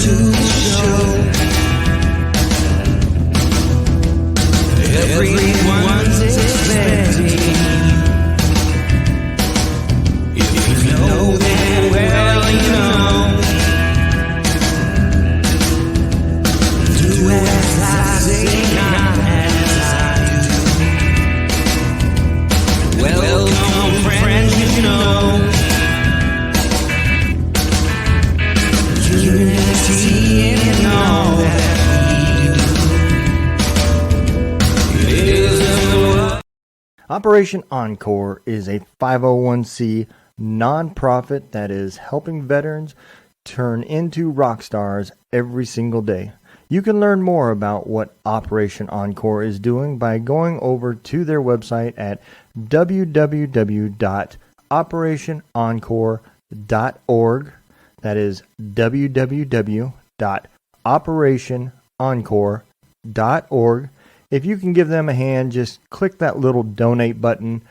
to the show. Everyone's expecting. If you know that well, you know. Do as I say, not as I do. Welcome, friends, you know. Unity in all that we do. It is Operation Encore is a 501c nonprofit that is helping veterans turn into rock stars every single day. You can learn more about what Operation Encore is doing by going over to their website at www.operationencore.org. That is www.operationencore.org. If you can give them a hand, just click that little donate button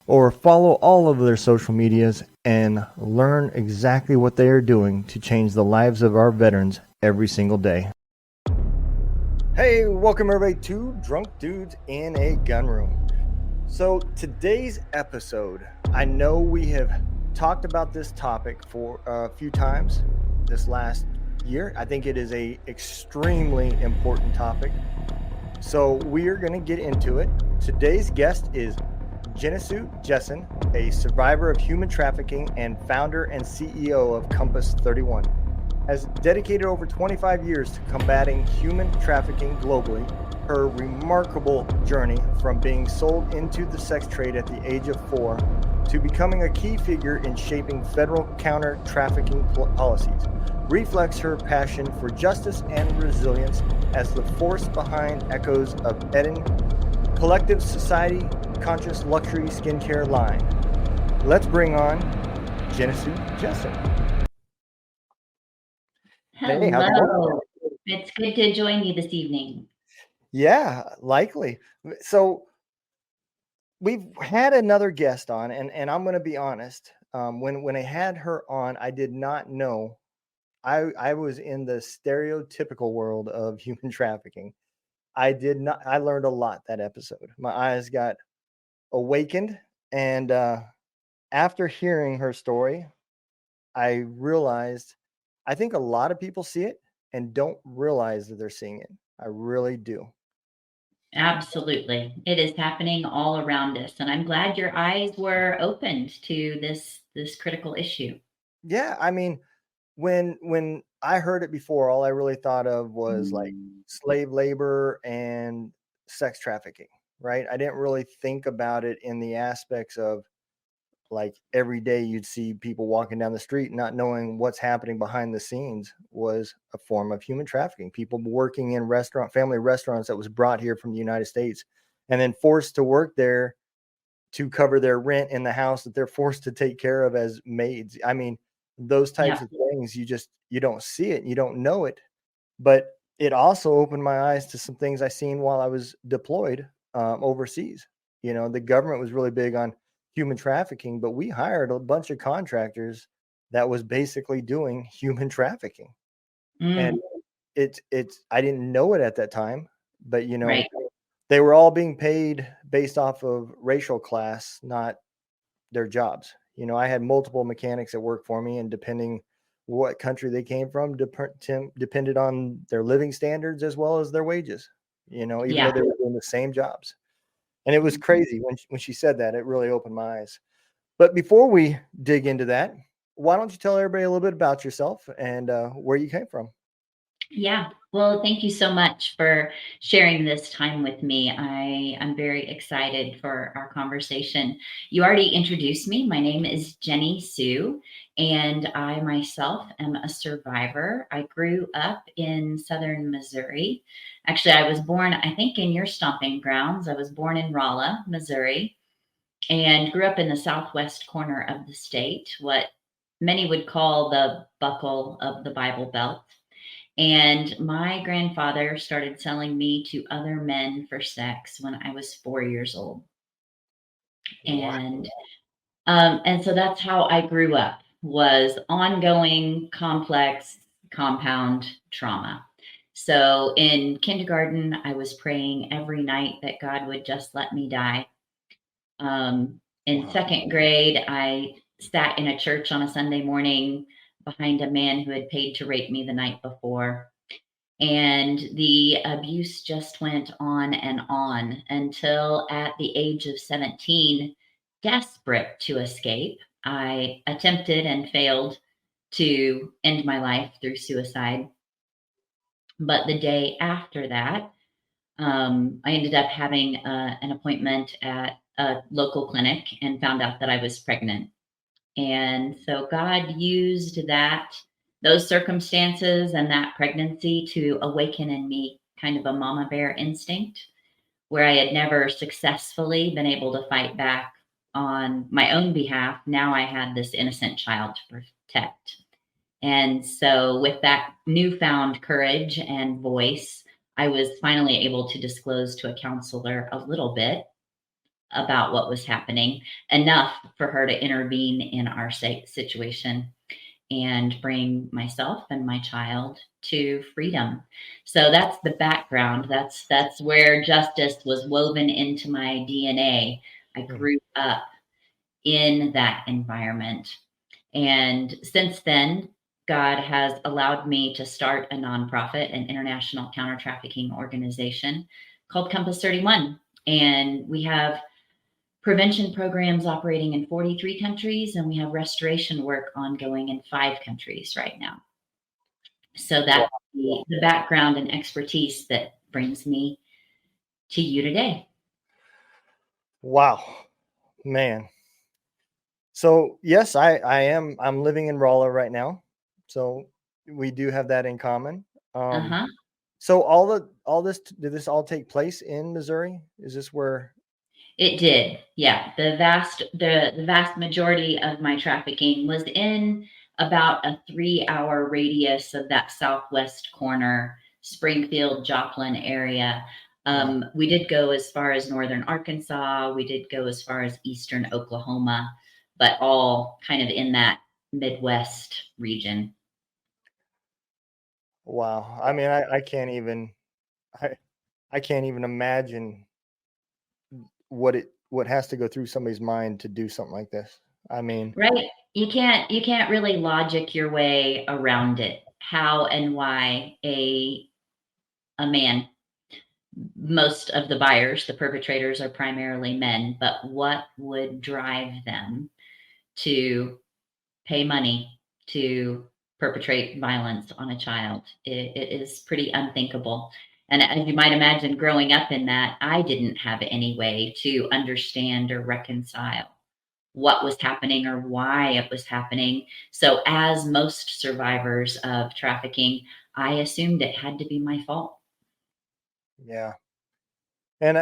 or follow all of their social medias and learn exactly what they are doing to change the lives of our veterans every single day. Hey, welcome everybody to Drunk Dudes in a Gun Room. So today's episode, I know we have talked about this topic for a few times this last year. I think it is a extremely important topic. So we are going to get into it. Today's guest is Jennisue Jessen, a survivor of human trafficking and founder and CEO of Compass 31. Has dedicated over 25 years to combating human trafficking globally. Her remarkable journey from being sold into the sex trade at the age of 4 to becoming a key figure in shaping federal counter-trafficking policies reflects her passion for justice and resilience as the force behind Echoes of Eden, collective society-conscious luxury skincare line. Let's bring on Jennisue Jessen. Hello. Hey, how's it going? It's good to join you this evening. Yeah, likely. So we've had another guest on, and I'm going to be honest. When I had her on, I did not know. I was in the stereotypical world of human trafficking. I learned a lot that episode. My eyes got awakened, and after hearing her story, I realized I think a lot of people see it and don't realize that they're seeing it. I really do. Absolutely. It is happening all around us. And I'm glad your eyes were opened to this critical issue. Yeah, I mean, when I heard it before, all I really thought of was like slave labor and sex trafficking, right? I didn't really think about it in the aspects of like every day you'd see people walking down the street not knowing what's happening behind the scenes was a form of human trafficking. People working in family restaurants that was brought here from the United States and then forced to work there to cover their rent in the house that they're forced to take care of as maids. I mean, those types of things, you don't see it, you don't know it. But it also opened my eyes to some things I seen while I was deployed overseas. You know, the government was really big on human trafficking, but we hired a bunch of contractors that was basically doing human trafficking. And it's I didn't know it at that time, but you know, Right. they were all being paid based off of racial class, not their jobs. You know, I had multiple mechanics that worked for me, and depending what country they came from, depended on their living standards as well as their wages. You know, even though they were doing the same jobs. And it was crazy when she said that. It really opened my eyes. But before we dig into that, why don't you tell everybody a little bit about yourself and where you came from? Yeah. Well, thank you so much for sharing this time with me. I'm very excited for our conversation. You already introduced me. My name is Jennisue, and I myself am a survivor. I grew up in southern Missouri. Actually, I was born, I think, in your stomping grounds. I was born in Rolla, Missouri, and grew up in the southwest corner of the state, what many would call the buckle of the Bible Belt. And my grandfather started selling me to other men for sex when I was 4 years old. And so that's how I grew up, was ongoing, complex, compound trauma. So in kindergarten, I was praying every night that God would just let me die. In second grade, I sat in a church on a Sunday morning behind a man who had paid to rape me the night before. And the abuse just went on and on until at the age of 17, desperate to escape, I attempted and failed to end my life through suicide. But the day after that, I ended up having an appointment at a local clinic and found out that I was pregnant. And so God used those circumstances and that pregnancy to awaken in me kind of a mama bear instinct where I had never successfully been able to fight back on my own behalf. Now I had this innocent child to protect. And so, with that newfound courage and voice, I was finally able to disclose to a counselor a little bit about what was happening, enough for her to intervene in our situation and bring myself and my child to freedom. So that's the background. That's where justice was woven into my DNA. I grew up in that environment. And since then, God has allowed me to start a nonprofit, an international counter-trafficking organization called Compass 31. And we have prevention programs operating in 43 countries, and we have restoration work ongoing in 5 countries right now. So that's the background and expertise that brings me to you today. Wow, man. So yes, I'm living in Rolla right now. So we do have that in common. So did this all take place in Missouri? Is this where? It did. Yeah. The vast majority of my trafficking was in about a 3-hour radius of that southwest corner, Springfield, Joplin area. We did go as far as northern Arkansas. We did go as far as eastern Oklahoma, but all kind of in that Midwest region. Wow. I mean, I can't even imagine what has to go through somebody's mind to do something like this. I mean, right. You can't really logic your way around it. How and why a man, most of the buyers, the perpetrators are primarily men, but what would drive them to pay money to perpetrate violence on a child? It is pretty unthinkable. And as you might imagine, growing up in that, I didn't have any way to understand or reconcile what was happening or why it was happening. So, as most survivors of trafficking, I assumed it had to be my fault. yeah. And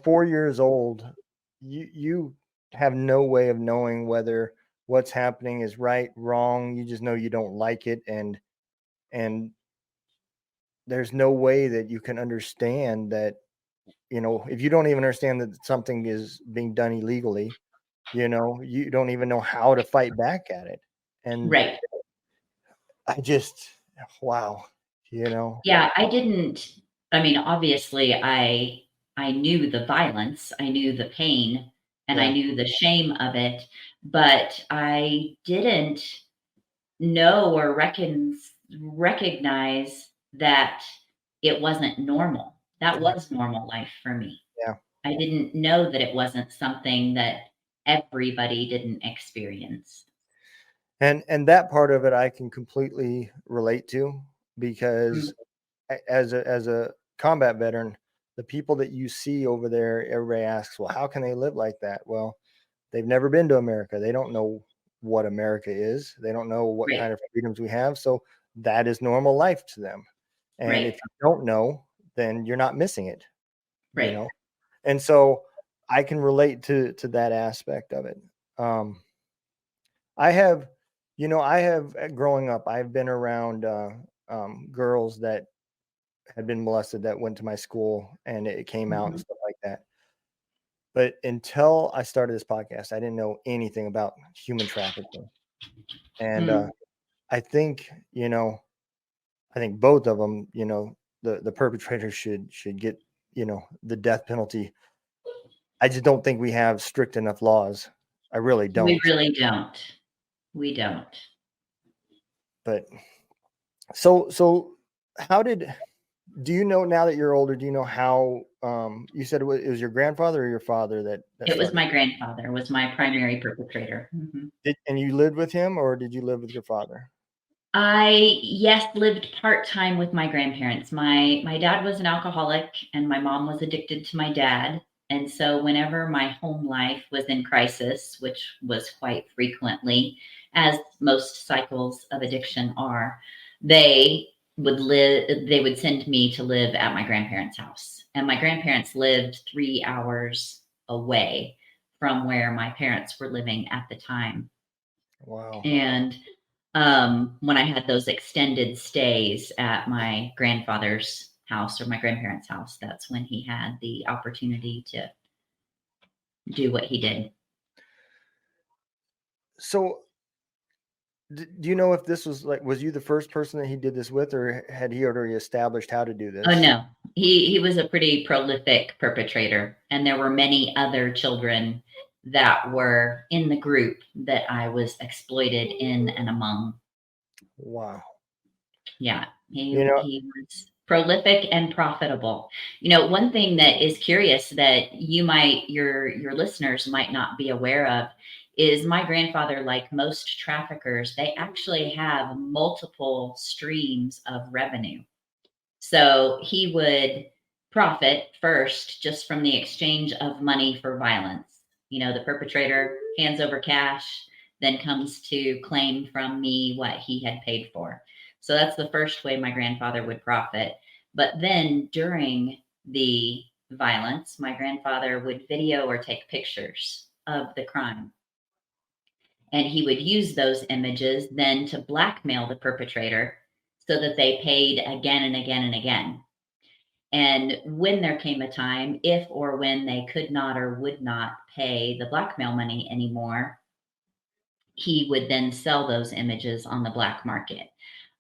4 years old, you have no way of knowing whether what's happening is right, wrong. You just know you don't like it, and there's no way that you can understand that. If you don't even understand that something is being done illegally, you don't even know how to fight back at it. And Right. I just, wow, Yeah, I mean, obviously I knew the violence, I knew the pain, and I Yeah. knew the shame of it, but I didn't know or recognize that it wasn't normal. That was normal life for me. Yeah. I didn't know that it wasn't something that everybody didn't experience. And that part of it I can completely relate to, Mm. because as a combat veteran, the people that you see over there, everybody asks, well, how can they live like that? Well, they've never been to America. They don't know what America is. They don't know what Right, kind of freedoms we have. So that is normal life to them. And if right, you don't know, then you're not missing it, you right. know? And so I can relate to that aspect of it. I have, growing up, I've been around girls that had been molested that went to my school, and it came out and Mhm, stuff like that. But until I started this podcast, I didn't know anything about human trafficking. And mm, I think, I think both of them, the perpetrator should get, the death penalty. I just don't think we have strict enough laws. I really don't. We really don't. We don't. But so how do you know, now that you're older, do you know how, you said it was your grandfather or your father that It was started? my grandfather, was my primary perpetrator. Mhm. And you lived with him, or did you live with your father? Yes, lived part-time with my grandparents. My dad was an alcoholic and my mom was addicted to my dad. And so whenever my home life was in crisis, which was quite frequently, as most cycles of addiction are, they they would send me to live at my grandparents' house. And my grandparents lived 3 hours away from where my parents were living at the time. Wow. And when I had those extended stays at my grandfather's house or my grandparents' house, that's when he had the opportunity to do what he did. So do you know if this was was you the first person that he did this with, or had he already established how to do this? Oh no, he was a pretty prolific perpetrator, and there were many other children that were in the group that I was exploited in and among. Wow. Yeah, You know, he was prolific and profitable. One thing that is curious that your listeners might not be aware of is my grandfather, like most traffickers, they actually have multiple streams of revenue. So he would profit first just from the exchange of money for violence. The perpetrator hands over cash, then comes to claim from me what he had paid for. So that's the first way my grandfather would profit. But then during the violence, my grandfather would video or take pictures of the crime. And he would use those images then to blackmail the perpetrator so that they paid again and again and again. And when there came a time, if or when they could not or would not pay the blackmail money anymore, he would then sell those images on the black market.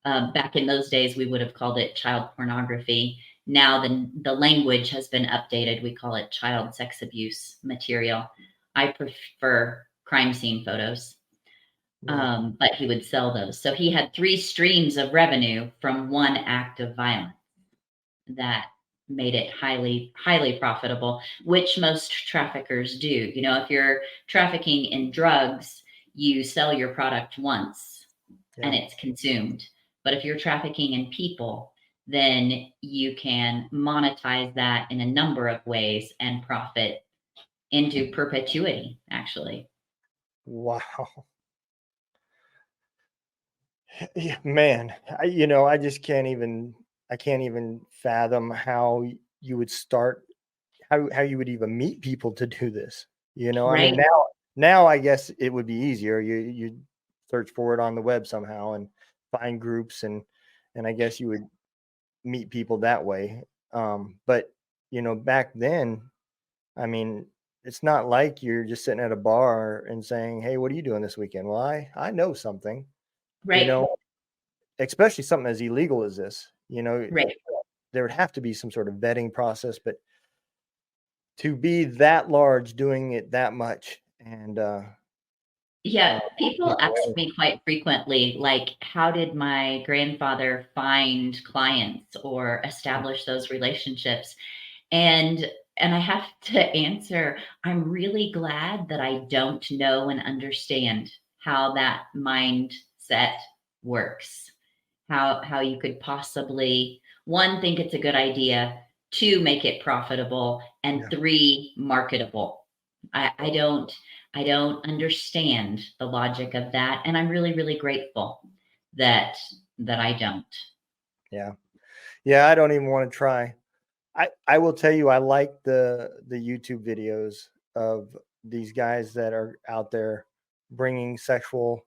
Back in those days, we would have called it child pornography. Now the language has been updated. We call it child sex abuse material. I prefer crime scene photos, but he would sell those. So he had 3 streams of revenue from one act of violence that made it highly, highly profitable, which most traffickers do. If you're trafficking in drugs, you sell your product once and it's consumed. But if you're trafficking in people, then you can monetize that in a number of ways and profit into perpetuity, actually. Wow. Yeah, man, I just can't even fathom how you would start, how you would even meet people to do this. I mean, Right. now I guess it would be easier. You search for it on the web somehow and find groups, and I guess you would meet people that way. But back then, I mean, it's not like you're just sitting at a bar and saying, "Hey, what are you doing this weekend?" Well, I know something, Right. especially something as illegal as this. Right. There would have to be some sort of vetting process, but to be that large, doing it that much, and Yeah, people ask me quite frequently, like, how did my grandfather find clients or establish those relationships? And I have to answer, I'm really glad that I don't know and understand how that mindset works. How you could possibly, one, think it's a good idea, two, make it profitable, and three, marketable. I don't understand the logic of that, and I'm really, really grateful that I don't. yeah, I don't even want to try. I will tell you, I like the YouTube videos of these guys that are out there bringing sexual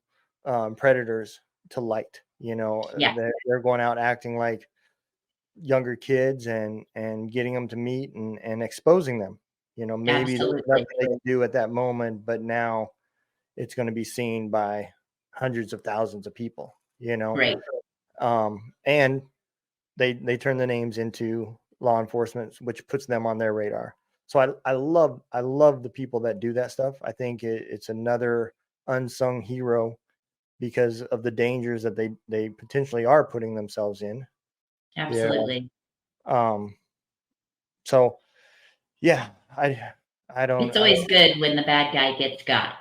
predators to light. Yeah, They're going out acting like younger kids and getting them to meet and exposing them. Maybe there's absolutely. nothing they can do at that moment, but now it's going to be seen by hundreds of thousands of people. Right. And they turn the names into law enforcement, which puts them on their radar. So I love the people that do that stuff. I think it's another unsung hero because of the dangers that they potentially are putting themselves in. Absolutely. So yeah, I don't. It's always good when the bad guy gets got,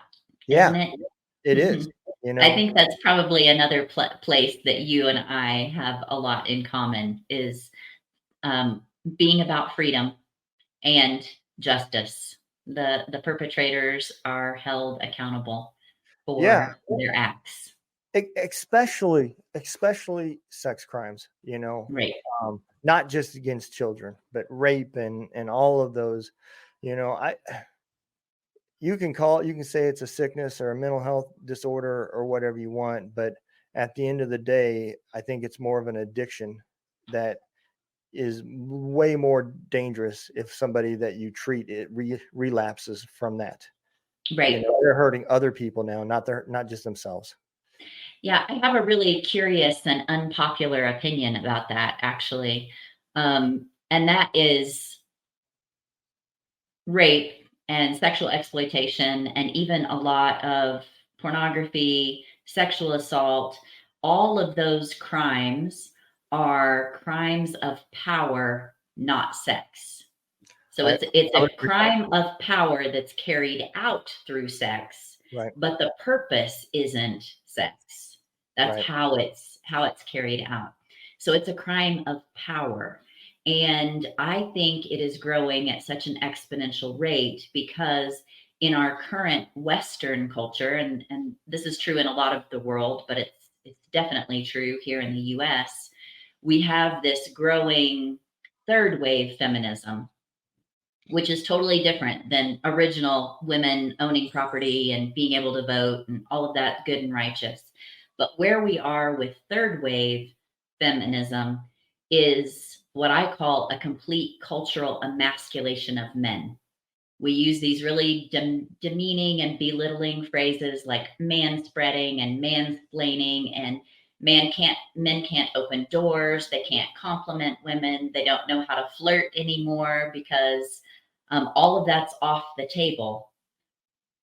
Yeah, isn't it? it is. You know, I think that's probably another place that you and I have a lot in common is being about freedom and justice. The perpetrators are held accountable yeah, for their acts. especially sex crimes. You know, Right. not just against children, but rape and all of those. You know, you can say it's a sickness or a mental health disorder or whatever you want, but at the end of the day, I think it's more of an addiction that is way more dangerous if somebody that you treat it relapses from that. Right. You know, they're hurting other people now, not just themselves. Yeah, I have a really curious and unpopular opinion about that, actually. And that is rape and sexual exploitation, and even a lot of pornography, sexual assault. All of those crimes are crimes of power, not sex. So it's a crime of power that's carried out through sex, Right. but the purpose isn't sex. That's Right. how it's carried out. So it's a crime of power. And I think it is growing at such an exponential rate because in our current Western culture, and this is true in a lot of the world, but it's definitely true here in the US, we have this growing third wave feminism, which is totally different than original women owning property and being able to vote and all of that good and righteous. But where we are with third wave feminism is what I call a complete cultural emasculation of men. We use these really demeaning and belittling phrases like manspreading and mansplaining, and men can't open doors, they can't compliment women, they don't know how to flirt anymore because all of that's off the table.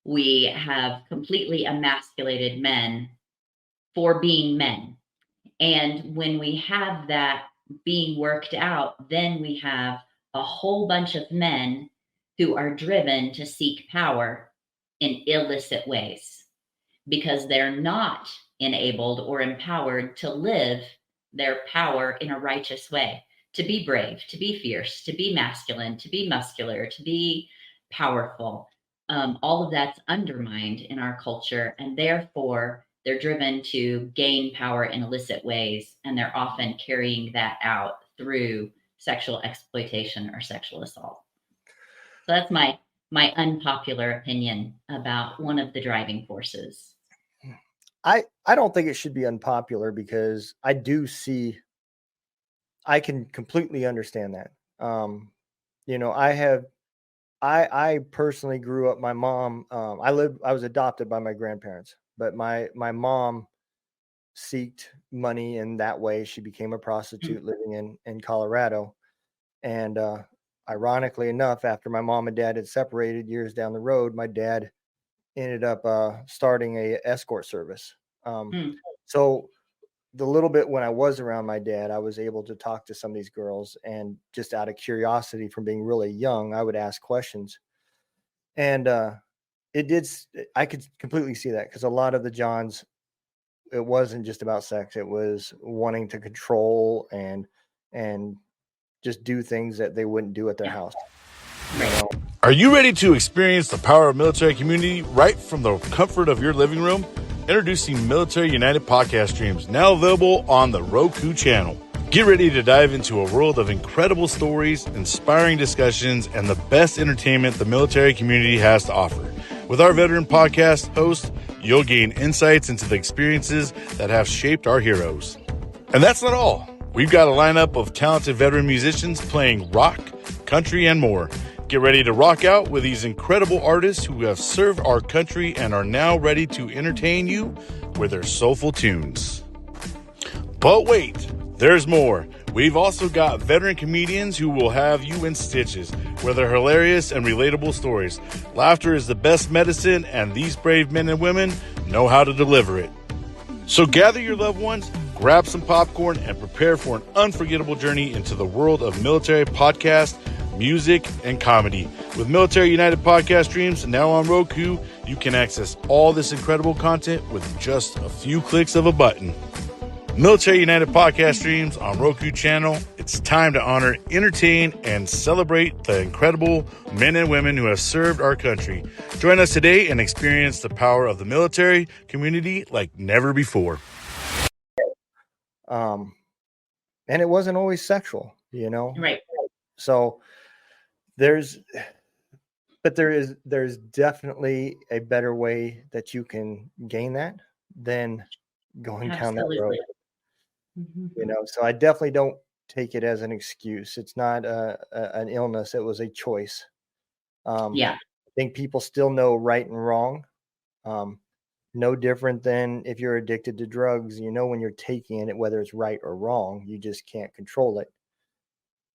We have completely emasculated men for being men. And when we have that being worked out, then we have a whole bunch of men who are driven to seek power in illicit ways because they're not enabled or empowered to live their power in a righteous way, to be brave, to be fierce, to be masculine, to be muscular, to be powerful. All of that's undermined in our culture, and therefore they're driven to gain power in illicit ways, and they're often carrying that out through sexual exploitation or sexual assault. So that's my unpopular opinion about one of the driving forces. I don't think it should be unpopular because I can completely understand that. You know, I personally grew up, my mom, I was adopted by my grandparents, but my mom seeked money in that way. She became a prostitute living in Colorado. And ironically enough, after my mom and dad had separated years down the road, my dad ended up starting a escort service. So the little bit when I was around my dad, I was able to talk to some of these girls, and just out of curiosity from being really young, I would ask questions. And I could completely see that because a lot of the Johns, it wasn't just about sex. It was wanting to control and just do things that they wouldn't do at their house. Are you ready to experience the power of military community right from the comfort of your living room? Introducing Military United podcast streams, now available on the Roku channel. Get ready to dive into a world of incredible stories, inspiring discussions, and the best entertainment the military community has to offer. With our veteran podcast host, you'll gain insights into the experiences that have shaped our heroes. And that's not all. We've got a lineup of talented veteran musicians playing rock, country, and more. Get ready to rock out with these incredible artists who have served our country and are now ready to entertain you with their soulful tunes. But wait, there's more. We've also got veteran comedians who will have you in stitches with their hilarious and relatable stories. Laughter is the best medicine, and these brave men and women know how to deliver it. So gather your loved ones, grab some popcorn, and prepare for an unforgettable journey into the world of military podcast, music, and comedy. With Military United podcast streams now on Roku, you can access all this incredible content with just a few clicks of a button. Military United podcast streams on Roku channel. It's time to honor, entertain, and celebrate the incredible men and women who have served our country. Join us today and experience the power of the military community like never before. And it wasn't always sexual, you know? Right. So there's definitely a better way that you can gain that than going down that road. Absolutely. Mhm. You know, so I definitely don't take it as an excuse. It's not an illness. It was a choice. Yeah. I think people still know right and wrong. No different than if you're addicted to drugs, you know, when you're taking it, whether it's right or wrong, you just can't control it.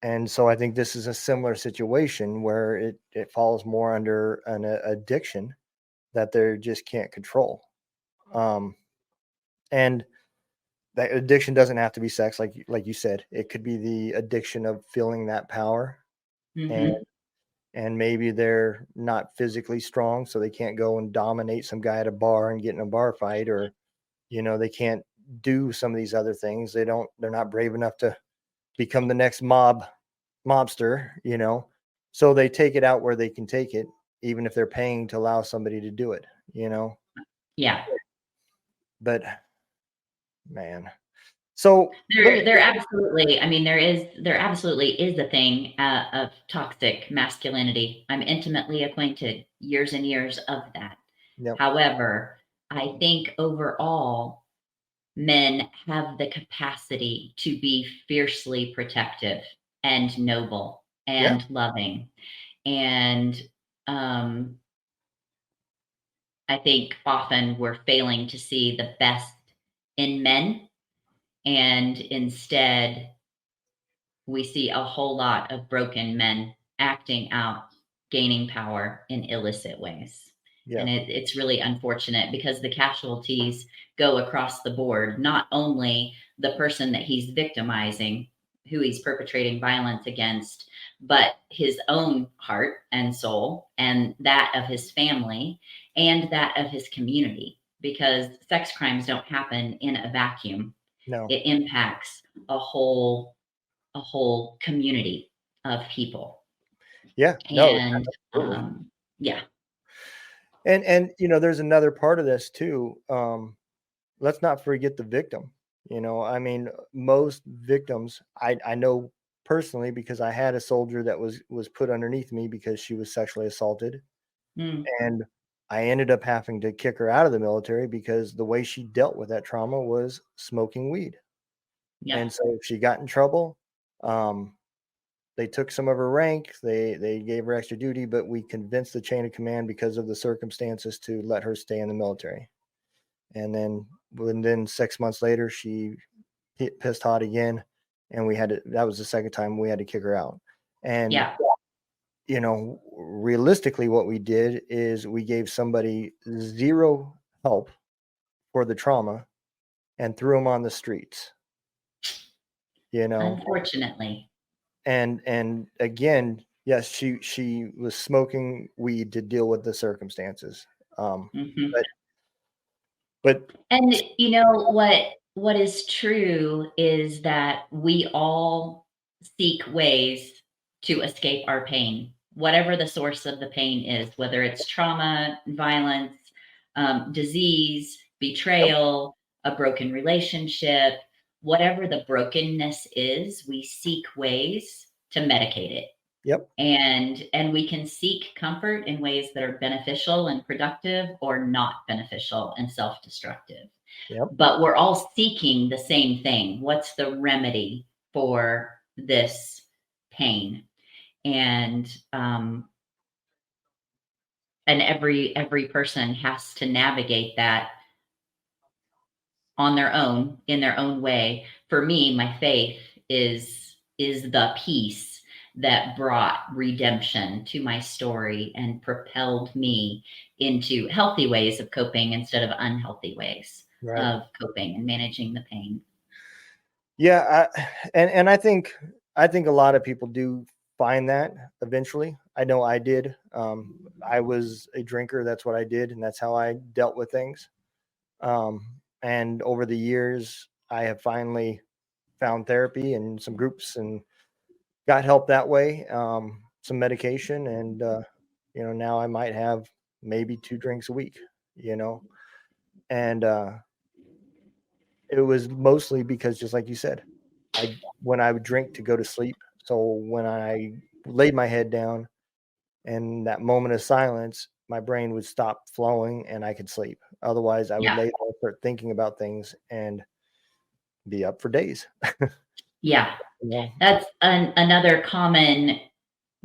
And so I think this is a similar situation where it falls more under an addiction that they just can't control. And that addiction doesn't have to be sex, like you said. It could be the addiction of feeling that power, Mhm. and maybe they're not physically strong, so they can't go and dominate some guy at a bar and get in a bar fight, or you know, they can't do some of these other things. They're not brave enough to become the next mobster, you know. So they take it out where they can take it, even if they're paying to allow somebody to do it, you know. Yeah. But man. So There absolutely, I mean, there absolutely is a thing of toxic masculinity. I'm intimately acquainted, years and years of that. Yep. However, I think overall, men have the capacity to be fiercely protective and noble and loving. And I think often we're failing to see the best in men, and instead we see a whole lot of broken men acting out, gaining power in illicit ways. Yeah. And it's really unfortunate because the casualties go across the board, not only the person that he's victimizing, who he's perpetrating violence against, but his own heart and soul, and that of his family, and that of his community, because sex crimes don't happen in a vacuum. No. It impacts a whole community of people. Yeah. And absolutely. yeah. And you know, there's another part of this too. Let's not forget the victim. You know, I mean, most victims, I know personally, because I had a soldier that was put underneath me because she was sexually assaulted, and I ended up having to kick her out of the military because the way she dealt with that trauma was smoking weed. Yeah. And so if she got in trouble, they took some of her rank, they gave her extra duty, but we convinced the chain of command because of the circumstances to let her stay in the military. And then 6 months later, she pissed hot again, and that was the second time we had to kick her out. And you know, realistically, what we did is we gave somebody zero help for the trauma and threw them on the streets. You know, unfortunately. And again, yes, she was smoking weed to deal with the circumstances. But and you know what is true is that we all seek ways to escape our pain, whatever the source of the pain is, whether it's trauma, violence, disease, betrayal, a broken relationship, whatever the brokenness is, we seek ways to medicate it. Yep. And we can seek comfort in ways that are beneficial and productive, or not beneficial and self-destructive. Yep. But we're all seeking the same thing. What's the remedy for this pain? And every person has to navigate that on their own, in their own way. For me, my faith is the piece that brought redemption to my story and propelled me into healthy ways of coping instead of unhealthy ways of coping and managing the pain. Yeah, and I think a lot of people do find that eventually. I know I did. I was a drinker. That's what I did, and that's how I dealt with things. And over the years, I have finally found therapy and some groups and got help that way. Some medication, and now I might have maybe 2 drinks a week. And it was mostly because, just like you said, when I would drink to go to sleep. So when I laid my head down and that moment of silence, my brain would stop flowing and I could sleep. Otherwise, I would lay there and start thinking about things and be up for days. Yeah, that's another common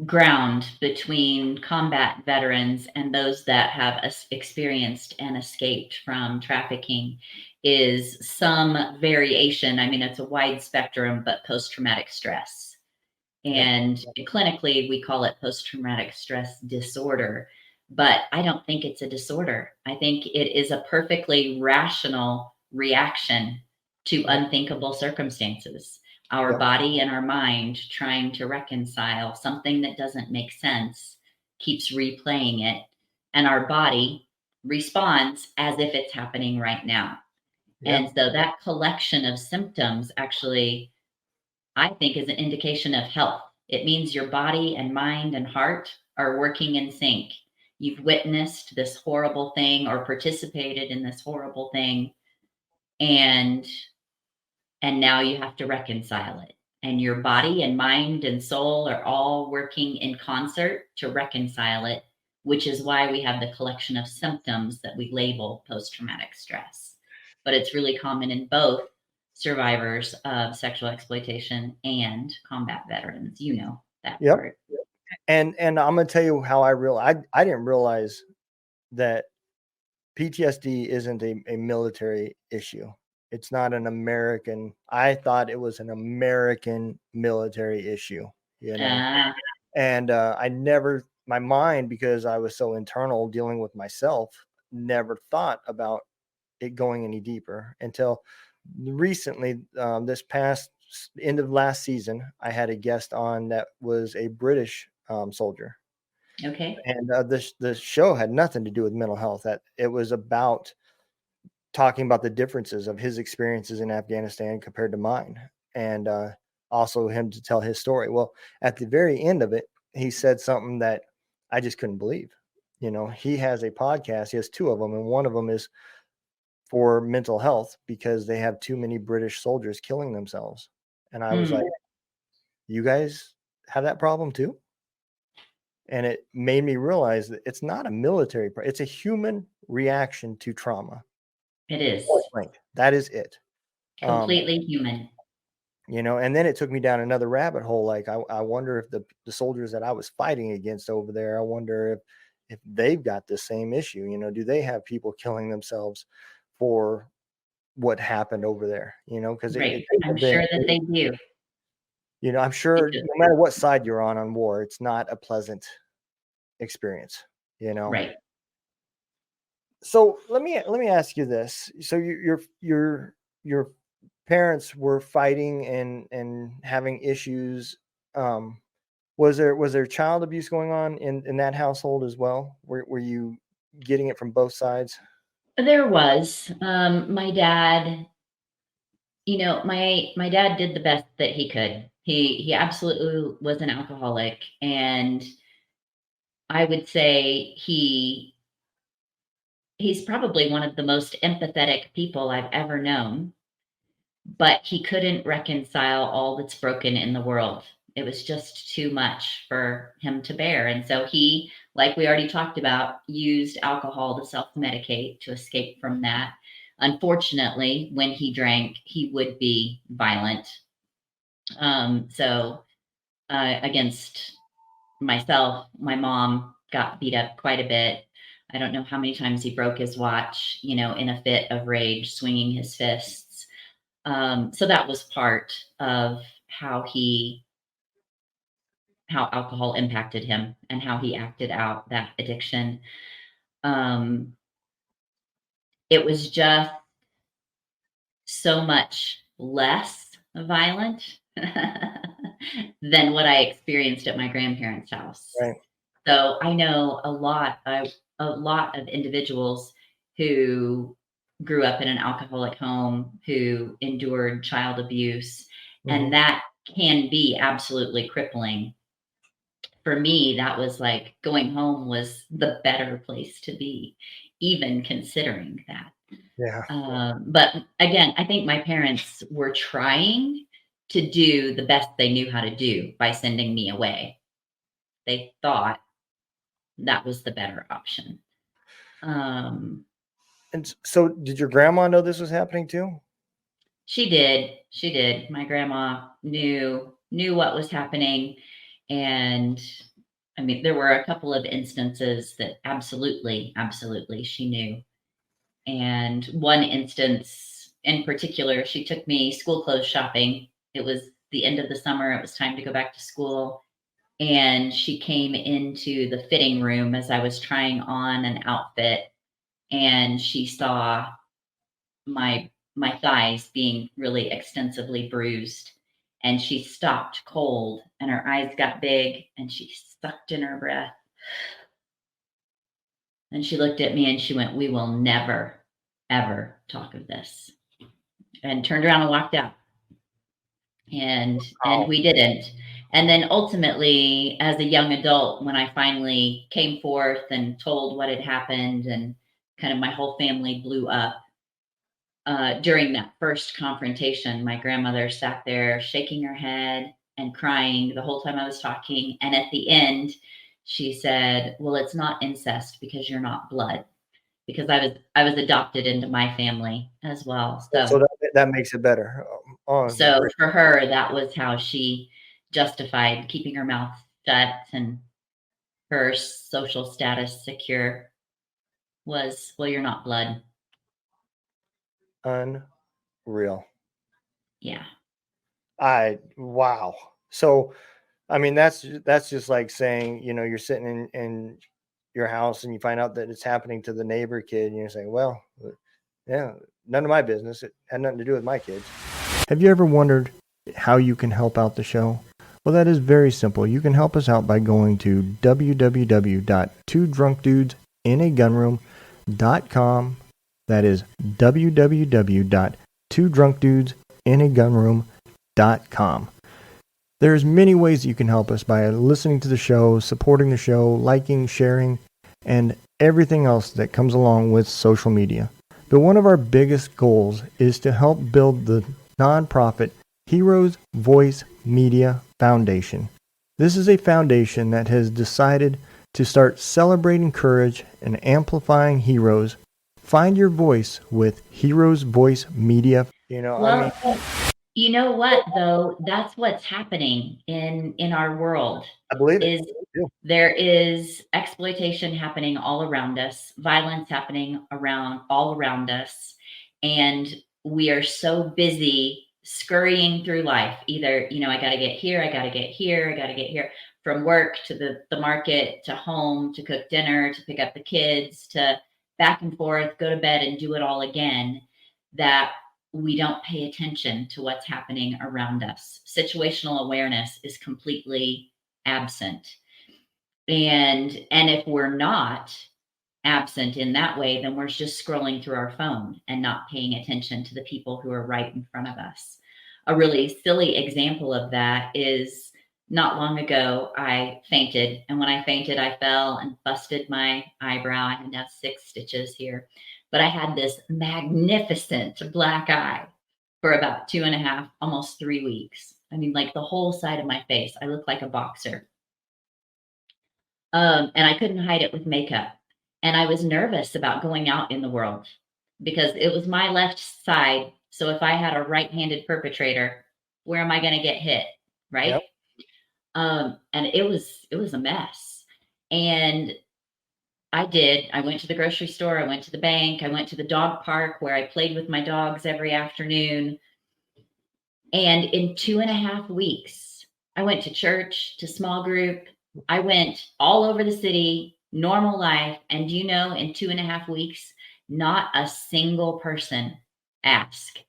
ground between combat veterans and those that have experienced and escaped from trafficking is some variation. I mean, it's a wide spectrum, but post-traumatic stress. And clinically, we call it post-traumatic stress disorder, but I don't think it's a disorder. I think it is a perfectly rational reaction to unthinkable circumstances. Our body and our mind trying to reconcile something that doesn't make sense, keeps replaying it, and our body responds as if it's happening right now. And so that collection of symptoms actually, I think, is an indication of health. It means your body and mind and heart are working in sync. You've witnessed this horrible thing or participated in this horrible thing, and now you have to reconcile it. And your body and mind and soul are all working in concert to reconcile it, which is why we have the collection of symptoms that we label post-traumatic stress. But it's really common in both survivors of sexual exploitation and combat veterans. You know that part. And I'm going to tell you how I didn't realize that PTSD isn't a military issue. It's not an American. I thought it was an American military issue, and I never, my mind, because I was so internal dealing with myself, never thought about it going any deeper until recently. This past end of last season, I had a guest on that was a British soldier. Okay. And the show had nothing to do with mental health. That it was about talking about the differences of his experiences in Afghanistan compared to mine, and also him to tell his story. Well, at the very end of it, he said something that I just couldn't believe. He has a podcast. He has 2 of them, and one of them is for mental health because they have too many British soldiers killing themselves. And I was like, you guys have that problem too? And it made me realize that it's not a military problem. It's a human reaction to trauma. It is. That is it. Completely human. And then it took me down another rabbit hole. Like, I wonder if the soldiers that I was fighting against over there, I wonder if they've got the same issue. Do they have people killing themselves for what happened over there? Because I'm sure that they do. I'm sure no matter what side you're on war, it's not a pleasant experience. Right. So let me ask you this. So your parents were fighting and having issues. Was there child abuse going on in that household as well? Were you getting it from both sides? There was. My dad, my dad did the best that he could. He absolutely was an alcoholic, and I would say he's probably one of the most empathetic people I've ever known, but he couldn't reconcile all that's broken in the world. It was just too much for him to bear. And so he, like we already talked about, used alcohol to self-medicate to escape from that. Unfortunately, when he drank, he would be violent. Against myself, my mom got beat up quite a bit. I don't know how many times he broke his watch, in a fit of rage, swinging his fists. So that was part of how alcohol impacted him and how he acted out that addiction. It was just so much less violent than what I experienced at my grandparents' house. Right. So I know a lot of individuals who grew up in an alcoholic home, who endured child abuse, and that can be absolutely crippling. For me, that was like going home was the better place to be, even considering that. Yeah. But again, I think my parents were trying to do the best they knew how to do by sending me away. They thought that was the better option. And so did your grandma know this was happening too? She did. My grandma knew what was happening. And I mean, there were a couple of instances that absolutely she knew. And one instance in particular, she took me school clothes shopping. It was the end of the summer. It was time to go back to school. And she came into the fitting room as I was trying on an outfit. And she saw my thighs being really extensively bruised. And she stopped cold and her eyes got big and she sucked in her breath. And she looked at me and she went, "We will never, ever talk of this." And turned around and walked out. And we didn't. And then ultimately, as a young adult, when I finally came forth and told what had happened and kind of my whole family blew up, during that first confrontation, my grandmother sat there shaking her head and crying the whole time I was talking. And at the end, she said, "Well, it's not incest because you're not blood," because I was adopted into my family as well. So that makes it better. So for her, that was how she justified keeping her mouth shut and her social status secure was, "Well, you're not blood." Unreal. Yeah. Wow. So, I mean, that's just like saying, you're sitting in your house and you find out that it's happening to the neighbor kid and you're saying, well, yeah, none of my business. It had nothing to do with my kids. Have you ever wondered how you can help out the show? Well, that is very simple. You can help us out by going to www.twodrunkdudesinAgunroom.com. That is www.twodrunkdudesinAgunroom.com. There's many ways you can help us by listening to the show, supporting the show, liking, sharing, and everything else that comes along with social media. But one of our biggest goals is to help build the nonprofit Heroes Voice Media Foundation. This is a foundation that has decided to start celebrating courage and amplifying heroes. Find your voice with Heroes Voice Media. You know what, though? That's what's happening in our world. I believe it. There is exploitation happening all around us, violence happening all around us, and we are so busy scurrying through life. Either, I got to get here, I got to get here, I got to get here, from work to the market to home to cook dinner to pick up the kids to back and forth, go to bed and do it all again, that we don't pay attention to what's happening around us. Situational awareness is completely absent. And if we're not absent in that way, then we're just scrolling through our phone and not paying attention to the people who are right in front of us. A really silly example of that is not long ago, I fainted. And when I fainted, I fell and busted my eyebrow. I had to have 6 stitches here. But I had this magnificent black eye for about 2.5, almost 3 weeks. I mean, like the whole side of my face. I looked like a boxer. And I couldn't hide it with makeup. And I was nervous about going out in the world because it was my left side. So if I had a right-handed perpetrator, where am I going to get hit? Right. Yep. And it was a mess. And I went to the grocery store. I went to the bank. I went to the dog park where I played with my dogs every afternoon. And in 2.5 weeks, I went to church, to small group. I went all over the city, normal life. And do you know, in 2.5 weeks, not a single person asked,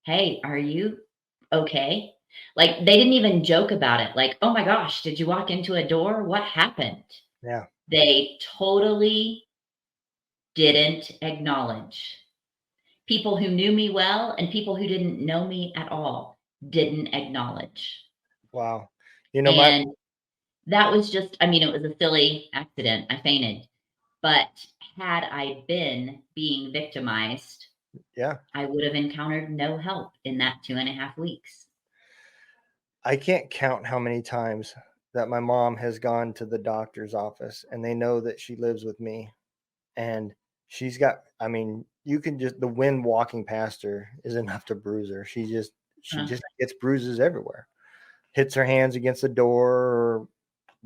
hey, are you okay? Like, they didn't even joke about it. Like, oh my gosh, did you walk into a door? What happened? Yeah. They totally didn't acknowledge. People who knew me well and people who didn't know me at all didn't acknowledge. Wow. You know, And that was just, I mean, it was a silly accident. I fainted. But had I been being victimized, yeah, I would have encountered no help in that 2.5 weeks. I can't count how many times that my mom has gone to the doctor's office and they know that she lives with me, and she's got, I mean, you can just, the wind walking past her is enough to bruise her. She just gets bruises everywhere. Hits her hands against the door, or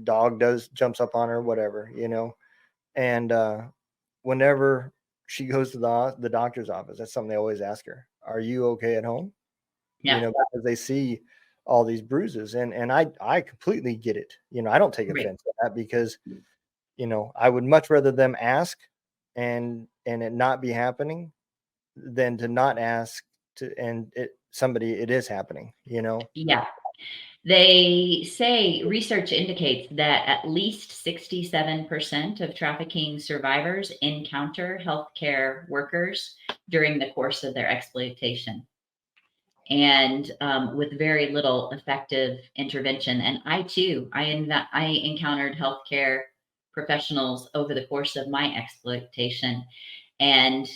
dog jumps up on her, whatever, you know. And whenever she goes to the doctor's office, that's something they always ask her: are you okay at home? Yeah. You know, because they see all these bruises, and I completely get it. You know, I don't take offense to that, because, you know, I would much rather them ask and it not be happening than to not ask to, and it is happening, you know. Yeah. They say research indicates that at least 67% of trafficking survivors encounter healthcare workers during the course of their exploitation, and with very little effective intervention. And I too, I encountered healthcare professionals over the course of my exploitation, and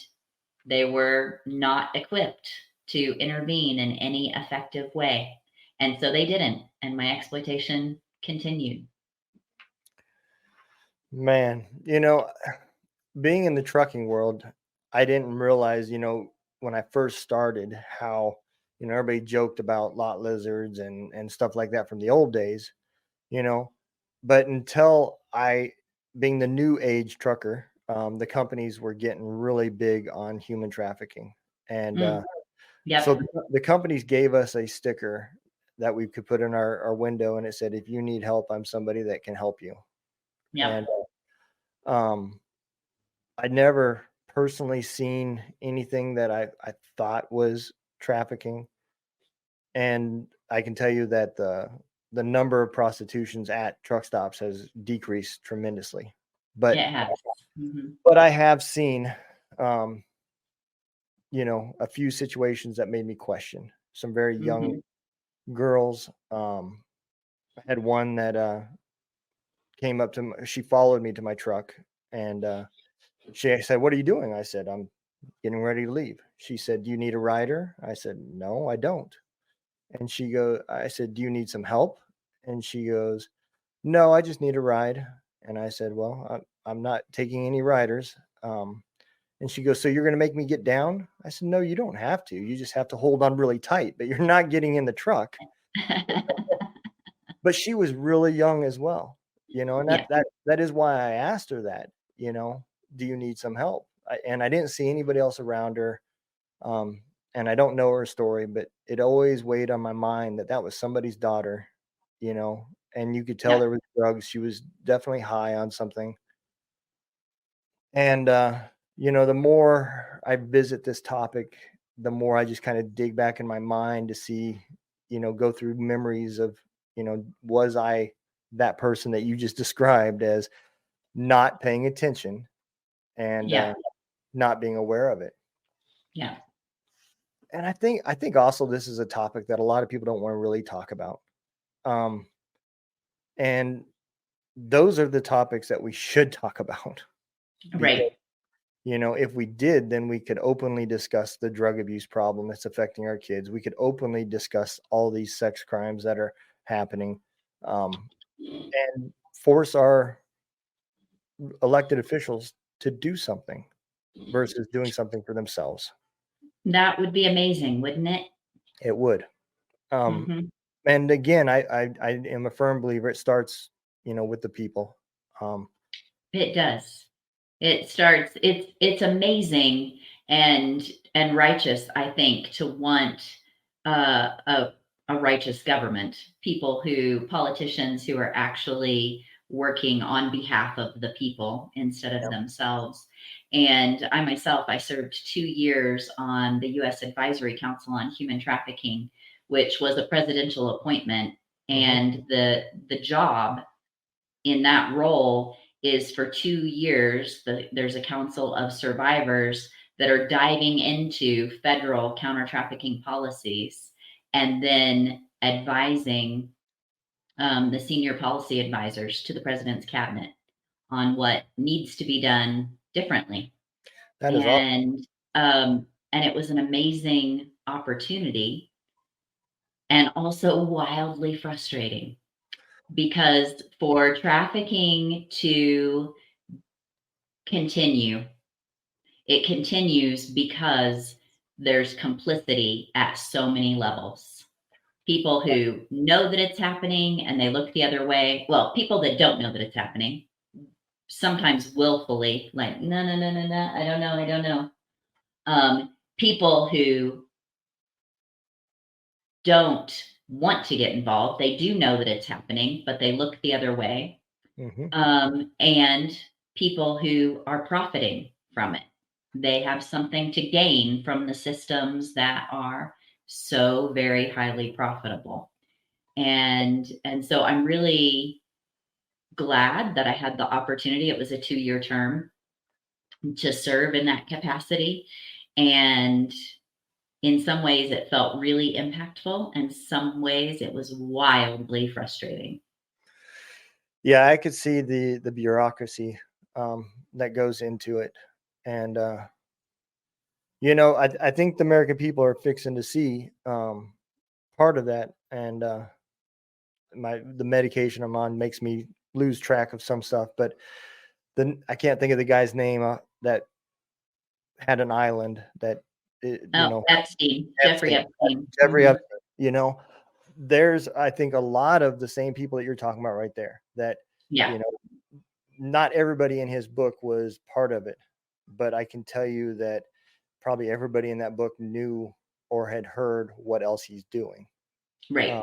they were not equipped to intervene in any effective way. And so they didn't. And my exploitation continued. Man, you know, being in the trucking world, I didn't realize, you know, when I first started, how, you know, everybody joked about lot lizards and stuff like that from the old days, you know. But until being the new age trucker, the companies were getting really big on human trafficking. And Yep. so the companies gave us a sticker that we could put in our window, and it said, if you need help, I'm somebody that can help you. Yep. And I'd never personally seen anything that I thought was trafficking. And I can tell you that the number of prostitutions at truck stops has decreased tremendously. But It has. Mm-hmm. but I have seen, you know, a few situations that made me question. Some very young girls. I had one that came up to me. She followed me to my truck, and she said, "What are you doing?" I said, "I'm getting ready to leave." She said, "Do you need a rider?" I said, "No, I don't." And I said, "Do you need some help?" And she goes, "No, I just need a ride." And I said, "Well, I'm not taking any riders." And she goes, "So you're going to make me get down?" I said, "No, you don't have to. You just have to hold on really tight, but you're not getting in the truck." But she was really young as well, you know, and that is why I asked her that, you know, "Do you need some help?" And I didn't see anybody else around her. And I don't know her story, but it always weighed on my mind that was somebody's daughter, you know, and you could tell there was drugs. She was definitely high on something. And, you know, the more I visit this topic, the more I just kind of dig back in my mind to see, you know, go through memories of, you know, was I that person that you just described as not paying attention and not being aware of it? Yeah. And I think also this is a topic that a lot of people don't want to really talk about. And those are the topics that we should talk about. Right. Because, you know, if we did, then we could openly discuss the drug abuse problem that's affecting our kids. We could openly discuss all these sex crimes that are happening, and force our elected officials to do something versus doing something for themselves. That would be amazing, wouldn't it? It would. And again, I am a firm believer it starts, you know, with the people. It does. It starts, it's amazing and righteous, I think, to want a a righteous government, politicians who are actually working on behalf of the people instead of themselves. And I myself, I served 2 years on the U.S. Advisory Council on Human Trafficking, which was a presidential appointment. And the job in that role is for 2 years, there's a council of survivors that are diving into federal counter-trafficking policies and then advising the senior policy advisors to the president's cabinet on what needs to be done differently. That is awesome. And it was an amazing opportunity and also wildly frustrating, because for trafficking to continue, it continues because there's complicity at so many levels. People who know that it's happening and they look the other way. Well, people that don't know that it's happening, sometimes willfully, like, no, I don't know. People who don't want to get involved, they do know that it's happening, but they look the other way. And people who are profiting from it. They have something to gain from the systems that are so very highly profitable. And so I'm really glad that I had the opportunity. It was a 2-year term to serve in that capacity. And in some ways it felt really impactful, and some ways it was wildly frustrating. Yeah, I could see the bureaucracy that goes into it. And, I think the American people are fixing to see part of that. And the medication I'm on makes me lose track of some stuff. But then I can't think of the guy's name that had an island that, Epstein, Jeffrey Epstein. Epstein, there's, I think, a lot of the same people that you're talking about right there that, not everybody in his book was part of it, but I can tell you that probably everybody in that book knew or had heard what else he's doing. Right.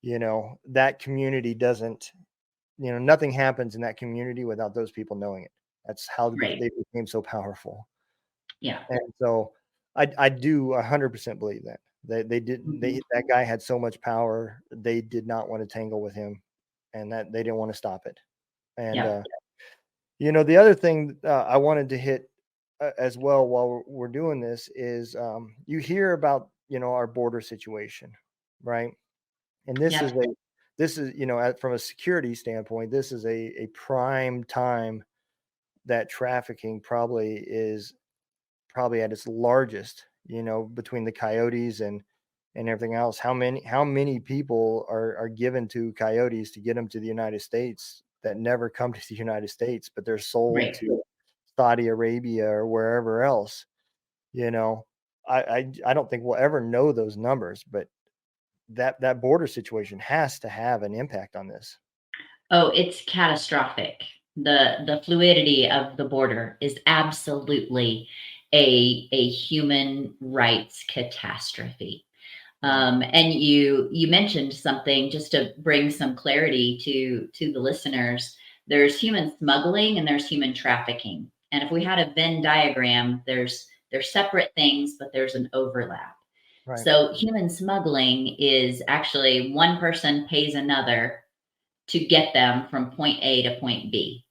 That community doesn't, nothing happens in that community without those people knowing it. That's how they became so powerful. Yeah. And so I do 100% believe that. That guy had so much power, they did not want to tangle with him, and that they didn't want to stop it. And the other thing I wanted to hit as well while we're doing this is you hear about our border situation, right? And this is from a security standpoint, this is a prime time that trafficking probably at its largest, between the coyotes and everything else. How many people are given to coyotes to get them to the United States that never come to the United States, but they're sold to Saudi Arabia or wherever else? I don't think we'll ever know those numbers, but that border situation has to have an impact on this. Oh, it's catastrophic. The fluidity of the border is absolutely a human rights catastrophe. And you mentioned something, just to bring some clarity to the listeners. There's human smuggling and there's human trafficking. And if we had a Venn diagram, they're separate things, but there's an overlap. Right. So human smuggling is actually one person pays another to get them from point A to point B.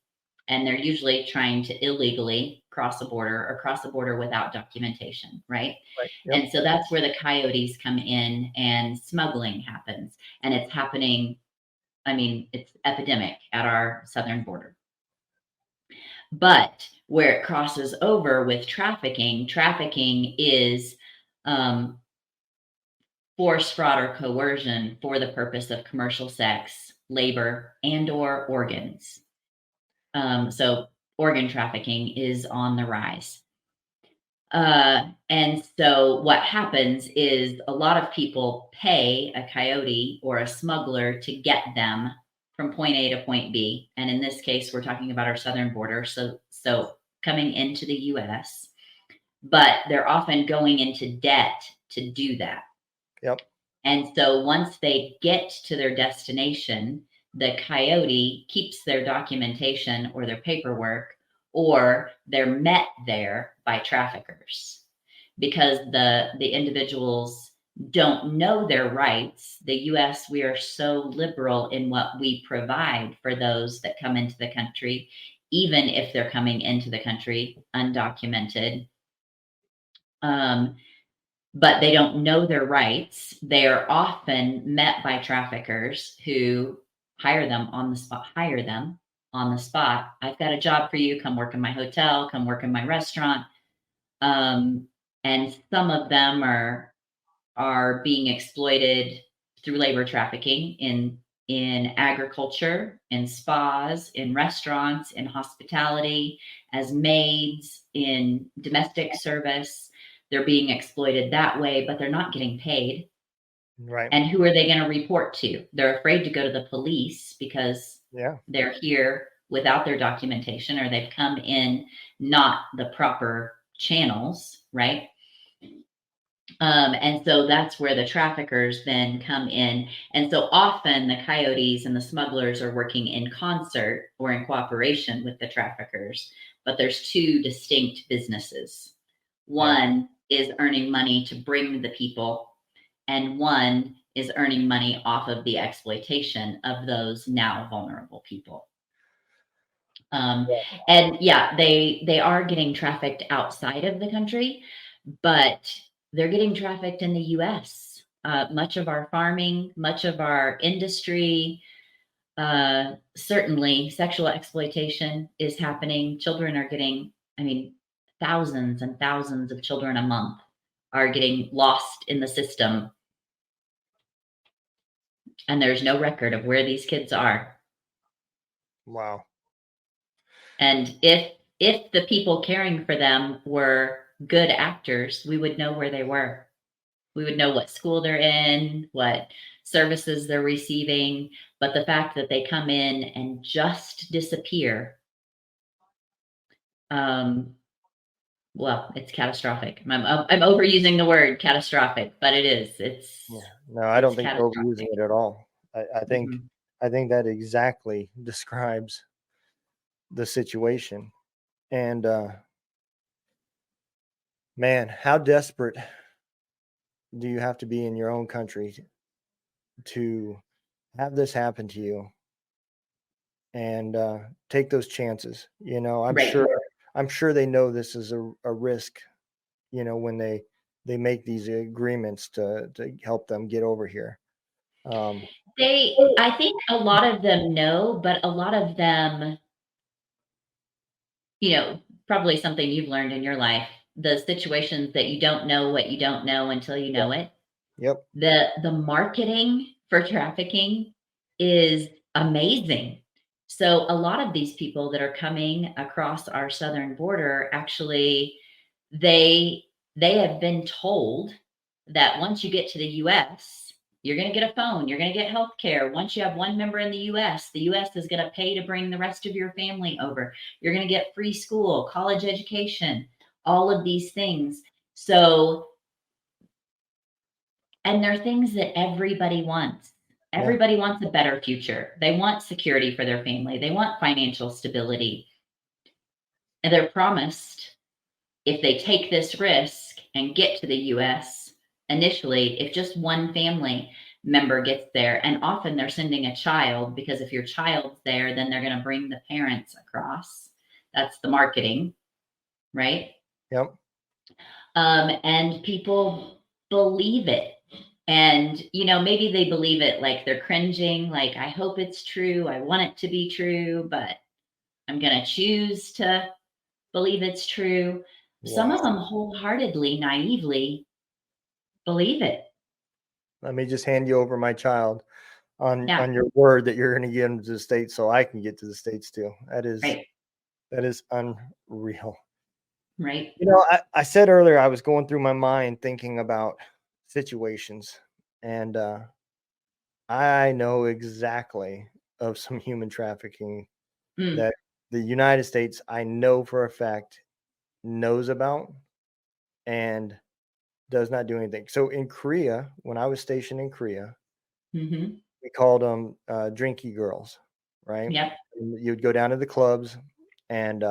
And they're usually trying to illegally cross a border without documentation, right? Yep. And so that's where the coyotes come in and smuggling happens. And it's happening, it's epidemic at our southern border. But where it crosses over with trafficking is force, fraud, or coercion for the purpose of commercial sex, labor, and/or organs. So organ trafficking is on the rise. And so what happens is a lot of people pay a coyote or a smuggler to get them from point A to point B. And in this case, we're talking about our southern border. So coming into the US, but they're often going into debt to do that. Yep. And so once they get to their destination, the coyote keeps their documentation or their paperwork, or they're met there by traffickers because the individuals don't know their rights. The US, we are so liberal in what we provide for those that come into the country, even if they're coming into the country undocumented. But they don't know their rights. They are often met by traffickers who hire them on the spot. I've got a job for you. Come work in my hotel. Come work in my restaurant. And some of them are being exploited through labor trafficking in agriculture, in spas, in restaurants, in hospitality, as maids, in domestic service. They're being exploited that way, but they're not getting paid. Right. And who are they going to report to? They're afraid to go to the police because they're here without their documentation, or they've come in not the proper channels, right? And so that's where the traffickers then come in. And so often the coyotes and the smugglers are working in concert or in cooperation with the traffickers, but there's two distinct businesses. One is earning money to bring the people, and one is earning money off of the exploitation of those now vulnerable people. And they are getting trafficked outside of the country, but they're getting trafficked in the US. Much of our farming, much of our industry, certainly sexual exploitation is happening. Children are getting, thousands and thousands of children a month are getting lost in the system. And there's no record of where these kids are. Wow. And if the people caring for them were good actors, we would know where they were. We would know what school they're in, what services they're receiving. But the fact that they come in and just disappear, well, it's catastrophic. I'm overusing the word catastrophic, but it is. No, I don't think you're overusing it at all. I think that exactly describes the situation. And man, how desperate do you have to be in your own country to have this happen to you and take those chances? I'm sure they know this is a risk, when they make these agreements to help them get over here. I think a lot of them know, but a lot of them, probably something you've learned in your life, the situations that you don't know what you don't know until you know it. Yep. The marketing for trafficking is amazing. So a lot of these people that are coming across our southern border, actually, they have been told that once you get to the US, you're going to get a phone, you're going to get health care. Once you have one member in the US is going to pay to bring the rest of your family over. You're going to get free school, college education, all of these things. So, and they're things that everybody wants. Everybody wants a better future. They want security for their family. They want financial stability. And they're promised, if they take this risk and get to the US, initially, if just one family member gets there, and often they're sending a child, because if your child's there, then they're going to bring the parents across. That's the marketing, right? Yep. And people believe it. And, maybe they believe it like they're cringing, like, I hope it's true. I want it to be true, but I'm going to choose to believe it's true. Wow. Some of them wholeheartedly, naively believe it. Let me just hand you over my child on your word that you're going to get him to the States so I can get to the States too. That is unreal. Right. I said earlier, I was going through my mind thinking about situations, and I know exactly of some human trafficking that the United States, I know for a fact, knows about and does not do anything. So in Korea, when I was stationed in Korea, Mm-hmm. we called them drinky girls, right? Yep. And you'd go down to the clubs, and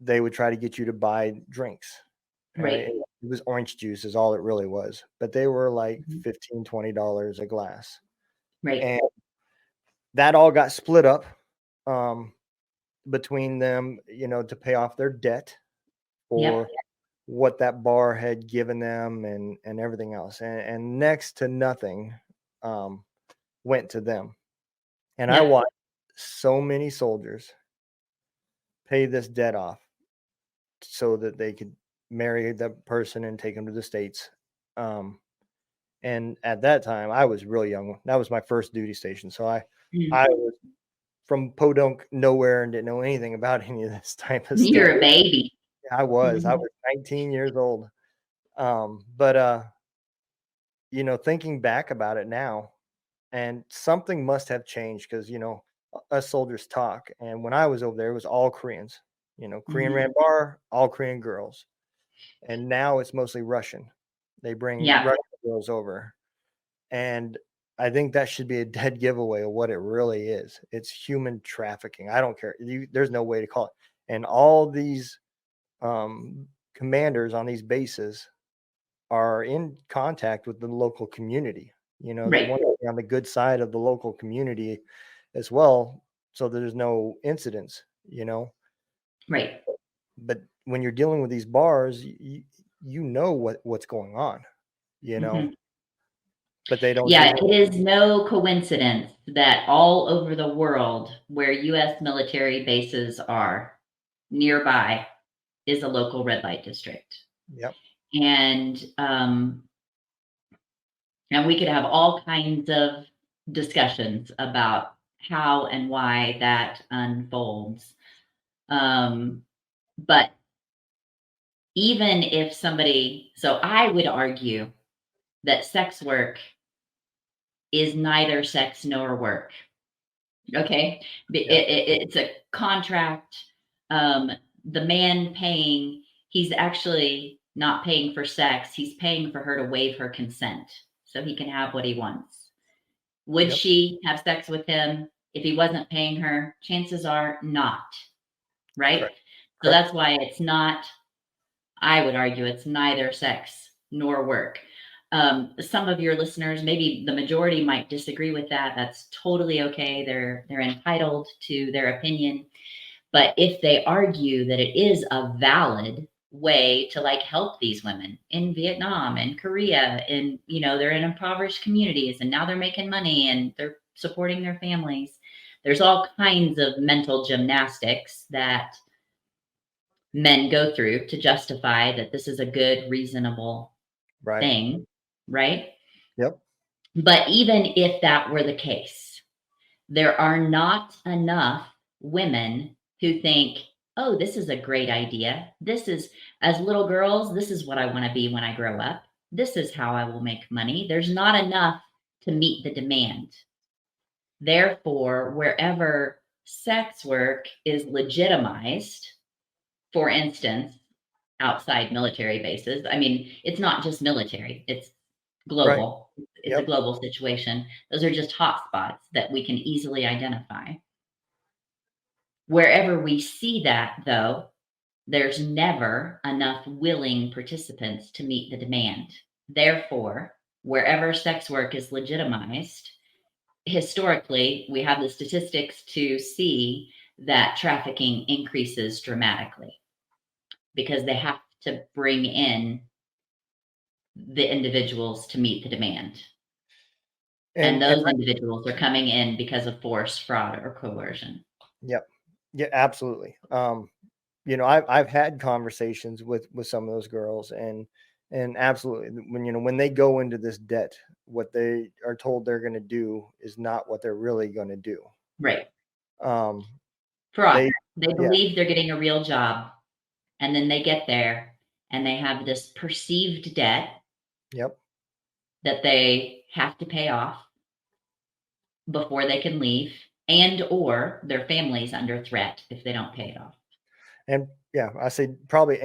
they would try to get you to buy drinks. Right? Right. It was orange juice is all it really was, but they were like Mhm. $15-$20 a glass, Right. and that all got split up between them, to pay off their debt Yep. for what that bar had given them and everything else, and next to nothing went to them. And I Yep. watched so many soldiers pay this debt off so that they could marry that person and take them to the States. And at that time, I was real young. That was my first duty station. So Mhm. I was from Podunk, nowhere, and didn't know anything about any of this type of stuff. You're a baby. I was. I Mhm. was 19 years old. But thinking back about it now, and something must have changed because us soldiers talk. And when I was over there, it was all Koreans. Korean Mhm. ran bar, all Korean girls. And now it's mostly Russian. They bring Yeah. Russian girls over. And I think that should be a dead giveaway of what it really is. It's human trafficking. I don't care. There's no way to call it. And all these commanders on these bases are in contact with the local community. They Right. want to be on the good side of the local community as well, so there's no incidents. Right. But when you're dealing with these bars, you know what's going on. Mhm. But they don't Yeah, do it is no coincidence that all over the world where U.S. military bases are nearby is a local red light district. Yep. And we could have all kinds of discussions about how and why that unfolds. But even if so I would argue that sex work is neither sex nor work. Okay. It's a contract. The man paying, he's actually not paying for sex. He's paying for her to waive her consent so he can have what he wants. Would Yep. she have sex with him if he wasn't paying her? Chances are not. Right. Correct. So that's why it's not, I would argue it's neither sex nor work. Some of your listeners, maybe the majority, might disagree with that. That's totally okay. They're entitled to their opinion. But if they argue that it is a valid way to help these women in Vietnam and Korea, and they're in impoverished communities and now they're making money and they're supporting their families, there's all kinds of mental gymnastics that men go through to justify that this is a good, reasonable Right. thing, right? Yep. But even if that were the case, there are not enough women who think, oh, this is a great idea. This is, as little girls, this is what I want to be when I grow up. This is how I will make money. There's not enough to meet the demand. Therefore, wherever sex work is legitimized, for instance, outside military bases, I mean, it's not just military, it's global. Right. It's a global situation. Those are just hotspots that we can easily identify. Wherever we see that, though, there's never enough willing participants to meet the demand. Therefore, wherever sex work is legitimized, historically, we have the statistics to see that trafficking increases dramatically because they have to bring in the individuals to meet the demand. And those individuals are coming in because of force, fraud, or coercion. Yep. Yeah, absolutely. I've had conversations with some of those girls, and absolutely, when they go into this debt, what they are told they're going to do is not what they're really going to do. Right. Fraud. They believe they're getting a real job, and then they get there and they have this perceived debt. Yep. That they have to pay off before they can leave, and or their family's under threat if they don't pay it off. And I say probably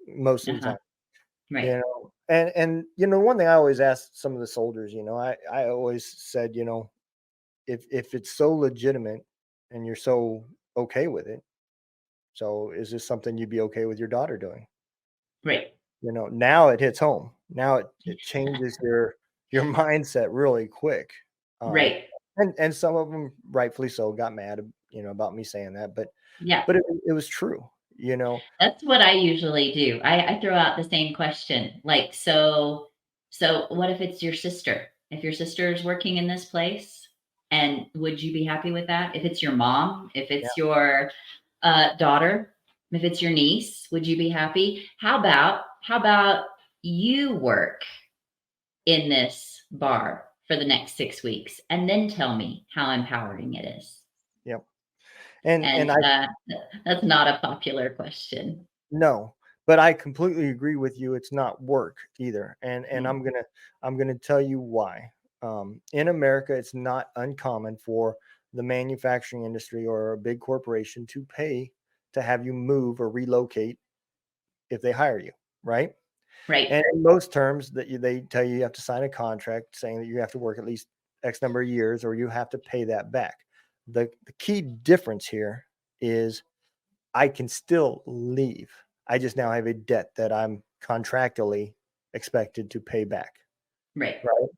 most of the time. Right. And one thing I always ask some of the soldiers, I always said, if it's so legitimate and you're so okay with it, so is this something you'd be okay with your daughter doing? Right. Now it hits home. Now it changes your mindset really quick. Um, Right. and some of them rightfully so got mad, about me saying that, but Yeah. it was true. That's what I usually do. I throw out the same question. Like, so what if it's your sister? If your sister is working in this place, and would you be happy with that? If it's your mom, if Yeah. it's your daughter, if it's your niece, would you be happy? How about you work in this bar for the next 6 weeks and then tell me how empowering it is? Yep. And And I that's not a popular question. No, but I completely agree with you. It's not work either, and Mm. I'm gonna tell you why. In America, it's not uncommon for the manufacturing industry or a big corporation to pay to have you move or relocate if they hire you, right? Right. And in most terms, they tell you have to sign a contract saying that you have to work at least X number of years, or you have to pay that back. The key difference here is I can still leave. I just now have a debt that I'm contractually expected to pay back. Right. Right.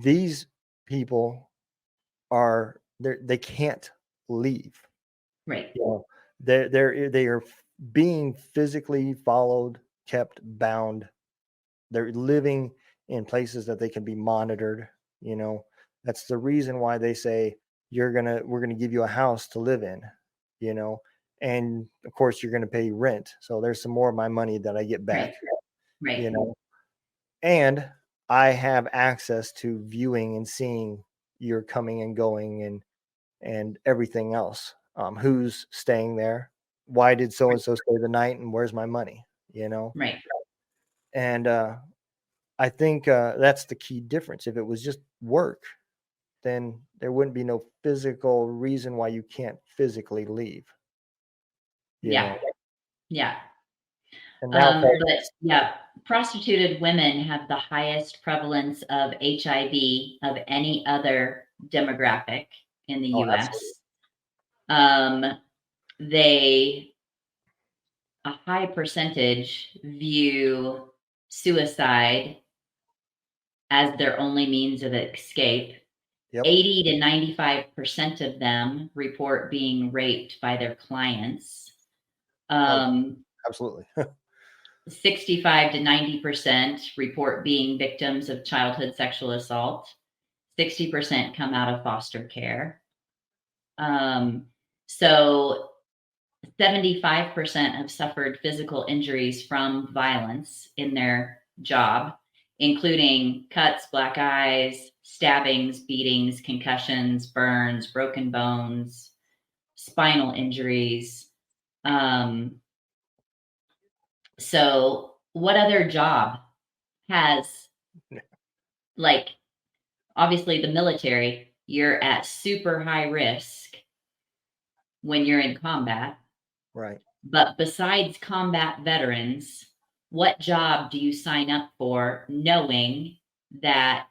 These people they can't leave. Right. They are being physically followed, kept bound. They're living in places that they can be monitored. That's the reason why they say we're gonna give you a house to live in. And of course you're gonna pay rent. So there's some more of my money that I get back. Right. You know, and I have access to viewing and seeing your coming and going and everything else. Who's staying there? Why did so and so stay the night? And where's my money? Right. And I think that's the key difference. If it was just work, then there wouldn't be no physical reason why you can't physically leave. Yeah. Yeah. And now, But yeah, prostituted women have the highest prevalence of HIV of any other demographic in the oh, US. absolutely. A high percentage view suicide as their only means of escape. Yep. 80 to 95% of them report being raped by their clients. Absolutely. 65 to 90% report being victims of childhood sexual assault. 60% come out of foster care. So 75% have suffered physical injuries from violence in their job, including cuts, black eyes, stabbings, beatings, concussions, burns, broken bones, spinal injuries. So what other job has, like, obviously the military, you're at super high risk when you're in combat. Right. But besides combat veterans, what job do you sign up for knowing that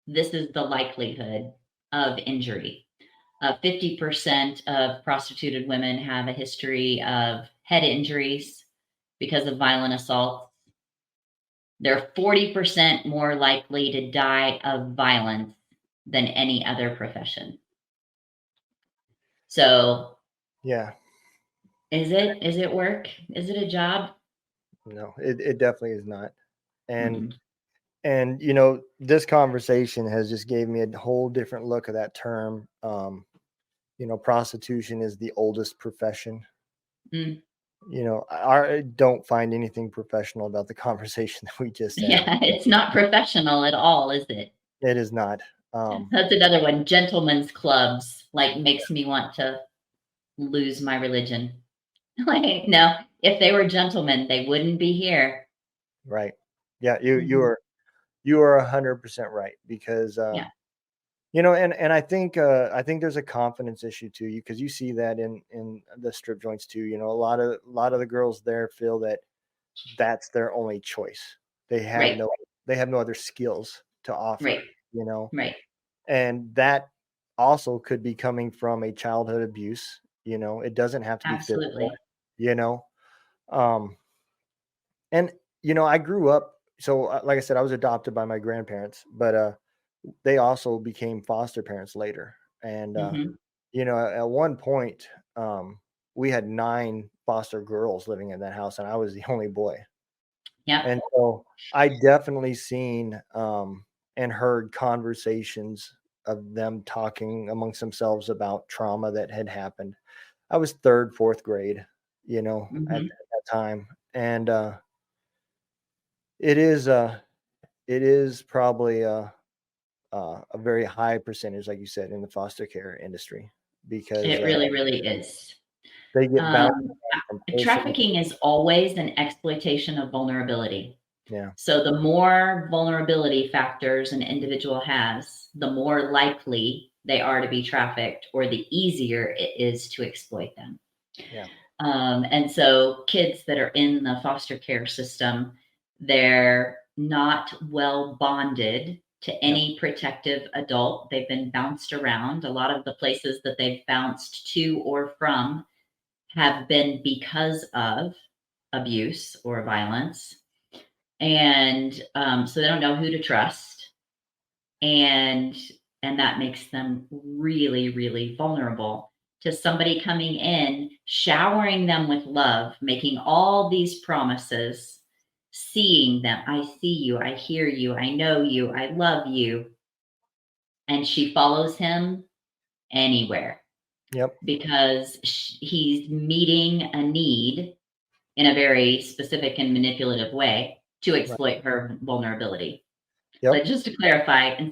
this is the likelihood of injury? 50% of prostituted women have a history of head injuries because of violent assault. They're 40% more likely to die of violence than any other profession. So, Yeah. is it work? Is it a job? No, it definitely is not. And Mm-mm. and this conversation has just gave me a whole different look at that term. Prostitution is the oldest profession. Mm. I don't find anything professional about the conversation that we just had. Yeah, it's not professional at all, is it? It is not. That's another one. Gentlemen's clubs makes me want to lose my religion. Like, no, if they were gentlemen, they wouldn't be here. Right. Yeah, you Mhm. you are 100% right, because Yeah. and I think there's a confidence issue too, because you see that in the strip joints too. A lot of the girls there feel that that's their only choice. They have Right. no other skills to offer, Right. you know. Right. And that also could be coming from a childhood abuse, you know. It doesn't have to be Absolutely. physical, you know. Um and you know, I grew up, so like I said, I was adopted by my grandparents, but they also became foster parents later. And Mm-hmm. you know, at one point, we had 9 foster girls living in that house, and I was the only boy. Yep. And so I definitely seen and heard conversations of them talking amongst themselves about trauma that had happened. I was 3rd, 4th grade, you know, at Mm-hmm. that time. And it is it is probably a very high percentage, like you said, in the foster care industry, because It really, really is. they get bounced Um, from person to Trafficking is always an exploitation of vulnerability. yeah, So the more vulnerability factors an individual has, the more likely they are to be trafficked, or the easier it is to exploit them. yeah, And so kids that are in the foster care system, they're not well bonded to yep, any protective adult. They've been bounced around. A lot of the places that they've bounced to or from have been because of abuse or violence. And so they don't know who to trust. And that makes them really, really vulnerable to somebody coming in, showering them with love, making all these promises, seeing them. I see you, I hear you, I know you, I love you. And she follows him anywhere yep, because he's meeting a need in a very specific and manipulative way to right, exploit her vulnerability. yep, But just to clarify, in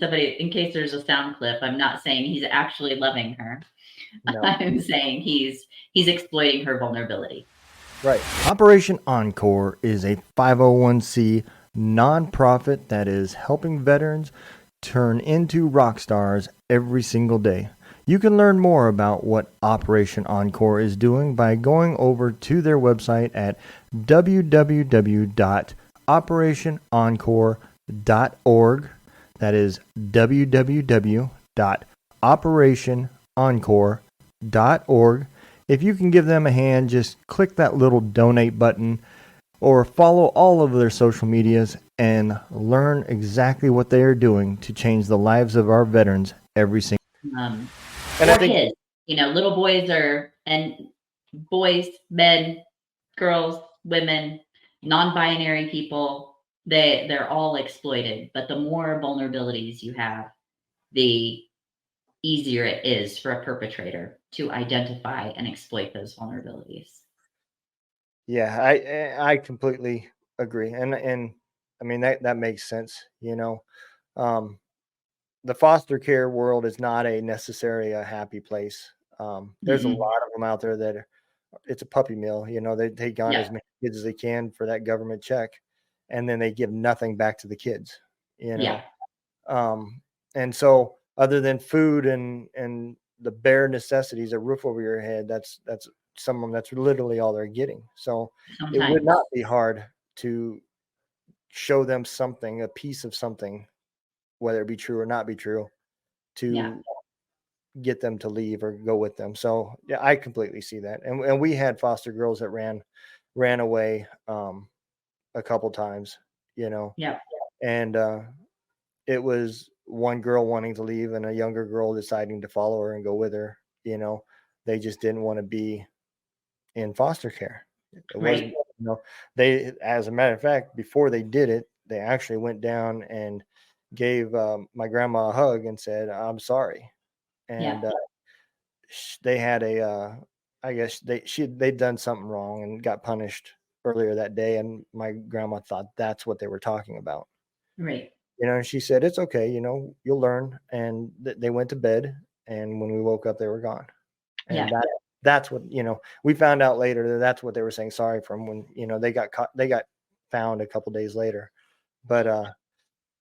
case there's a sound clip, I'm not saying he's actually loving her. no. I'm saying he's exploiting her vulnerability. Right. Operation Encore is a 501c nonprofit that is helping veterans turn into rock stars every single day. You can learn more about what Operation Encore is doing by going over to their website at www.operationencore.org. That is www.operationencore.org. If you can give them a hand, just click that little donate button or follow all of their social medias and learn exactly what they are doing to change the lives of our veterans every single Um, and or I think his, little boys and boys, men, girls, women, non-binary people, they're all exploited. But the more vulnerabilities you have, the easier it is for a perpetrator to identify and exploit those vulnerabilities. yeah, I completely agree. And I mean that makes sense, you know. Um the foster care world is not a necessarily a happy place. There's a Mm-mm. lot of them out there that it's a puppy mill. You know, they take on Yeah, as many kids as they can for that government check, and then they give nothing back to the kids. You yeah, know, and so other than food and the bare necessities, a roof over your head, that's someone that's literally all they're getting. So it would sometimes. not be hard to show them something, a piece of something, whether it be true or not be true, Yeah, to get them to leave or go with them. So yeah, I completely see that. And we had foster girls that ran away a couple times, you know, yeah, and it was one girl wanting to leave and a younger girl deciding to follow her and go with her. You know, they just didn't want to be in foster care. It wasn't, right. you know, they, as a matter of fact, before they did it, they actually went down and gave my grandma a hug and said, "I'm sorry." Yeah, And they had I guess they'd done something wrong and got punished earlier that day, and my grandma thought that's what they were talking about. right. You know, and she said, "It's okay, you know, you'll learn." And they went to bed, and when we woke up, they were gone. And Yeah, that's what, you know, we found out later that that's what they were saying sorry from when, you know, they got caught, they got found a couple days later. But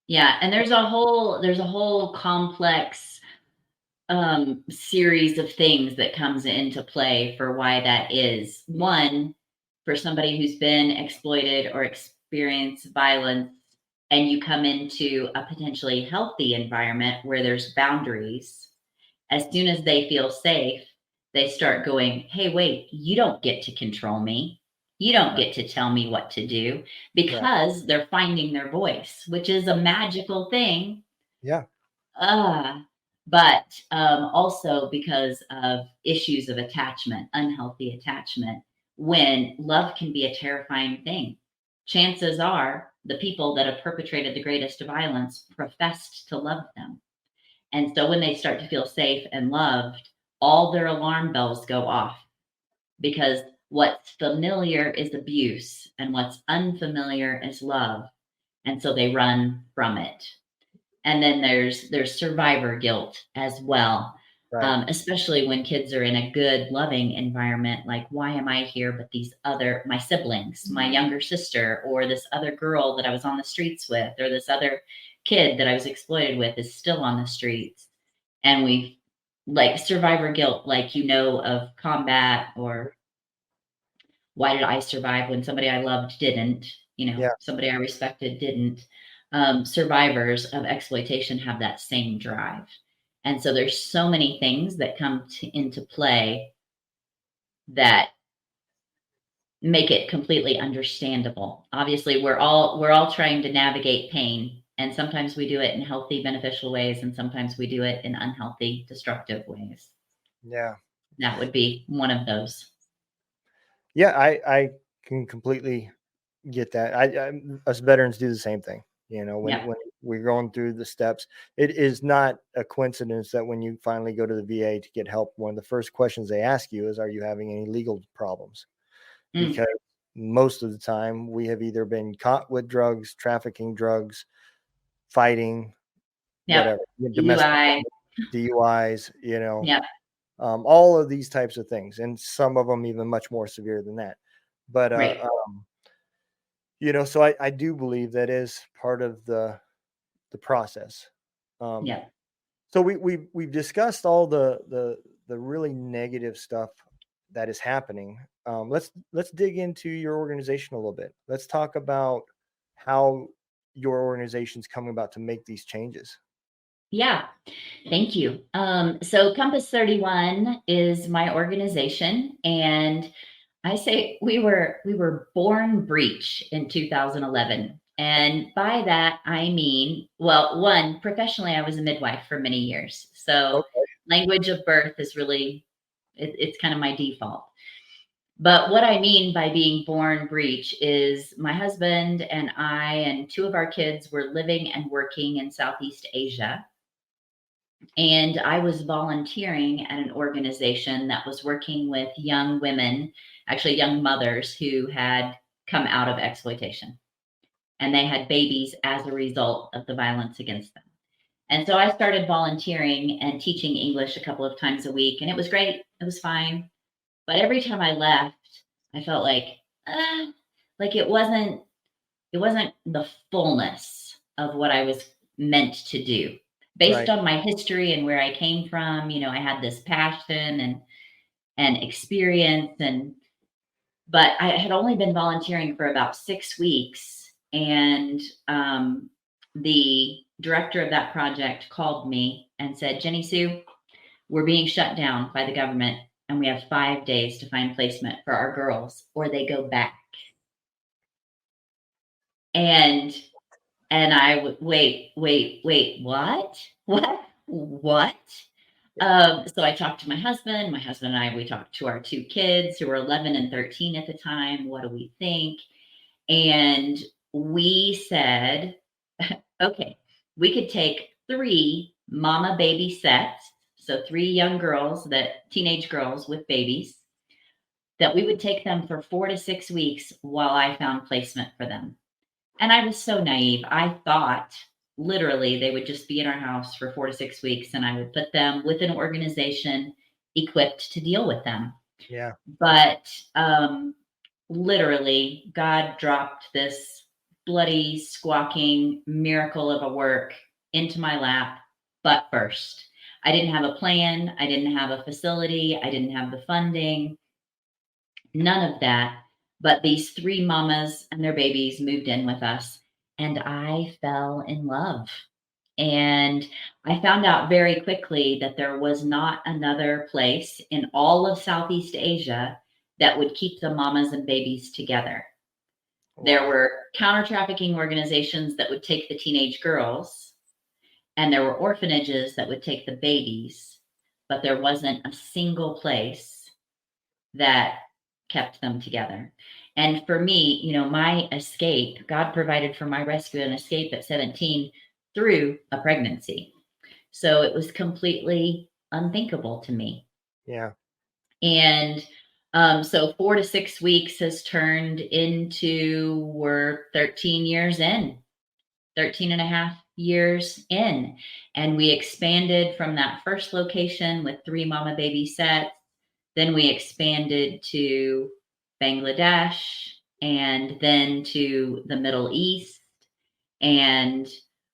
yeah. And there's a whole complex series of things that comes into play for why that is. One, for somebody who's been exploited or experienced violence, and you come into a potentially healthy environment where there's boundaries, as soon as they feel safe, they start going, hey, wait, you don't get to control me. You don't get to tell me what to do, because they're finding their voice, which is a magical thing. Yeah. But also because of issues of attachment, unhealthy attachment, when love can be a terrifying thing. Chances are the people that have perpetrated the greatest violence professed to love them. And so when they start to feel safe and loved, all their alarm bells go off, because what's familiar is abuse and what's unfamiliar is love. And so they run from it. And then there's survivor guilt as well, especially when kids are in a good, loving environment. Like, why am I here? But my siblings, my younger sister, or this other girl that I was on the streets with, or this other kid that I was exploited with is still on the streets. And we like survivor guilt, like, of combat, or why did I survive when somebody I loved didn't? Somebody I respected didn't. Survivors of exploitation have that same drive. And so there's so many things that come into play that make it completely understandable. Obviously, we're all trying to navigate pain, and sometimes we do it in healthy, beneficial ways, and sometimes we do it in unhealthy, destructive ways. Yeah. That would be one of those. Yeah, I can completely get that. Us veterans do the same thing. When we're going through the steps, it is not a coincidence that when you finally go to the VA to get help, one of the first questions they ask you is, are you having any legal problems? Because most of the time we have either been caught with drugs, trafficking drugs, fighting, whatever, domestic DUIs, all of these types of things. And some of them even much more severe than that. But, so I do believe that is part of the process. So we've discussed all the really negative stuff that is happening. Let's dig into your organization a little bit. Let's talk about how your organization's coming about to make these changes. Yeah, thank you. So Compass 31 is my organization, and I say we were born breach in 2011. And by that, I mean, well, one, professionally, I was a midwife for many years. So language of birth is really, it's kind of my default. But what I mean by being born breach is my husband and I and two of our kids were living and working in Southeast Asia. And I was volunteering at an organization that was working with young women, actually young mothers who had come out of exploitation. And they had babies as a result of the violence against them. And so I started volunteering and teaching English a couple of times a week. And it was great. It was fine. But every time I left, I felt like it wasn't the fullness of what I was meant to do. Based on my history and where I came from, I had this passion and experience, but I had only been volunteering for about 6 weeks, and the director of that project called me and said, Jennisue, we're being shut down by the government, and we have 5 days to find placement for our girls, or they go back. And I would wait, what? So I talked to my husband and I, we talked to our 2 kids who were 11 and 13 at the time. What do we think? And we said, okay, we could take 3 mama baby sets. So 3 young girls, teenage girls with babies, that we would take them for 4 to 6 weeks while I found placement for them. And I was so naive. I thought literally they would just be in our house for 4 to 6 weeks, and I would put them with an organization equipped to deal with them. Yeah. But literally, God dropped this bloody, squawking miracle of a work into my lap, but first. I didn't have a plan. I didn't have a facility. I didn't have the funding. None of that. But these 3 mamas and their babies moved in with us, and I fell in love. And I found out very quickly that there was not another place in all of Southeast Asia that would keep the mamas and babies together. There were counter-trafficking organizations that would take the teenage girls, and there were orphanages that would take the babies, but there wasn't a single place that kept them together. And for me, you know, my escape, God provided for my rescue and escape at 17 through a pregnancy. So it was completely unthinkable to me. Yeah. And so 4 to 6 weeks has turned into, we're 13 years in, 13 and a half years in. And we expanded from that first location with 3 mama baby sets. Then we expanded to Bangladesh and then to the Middle East. And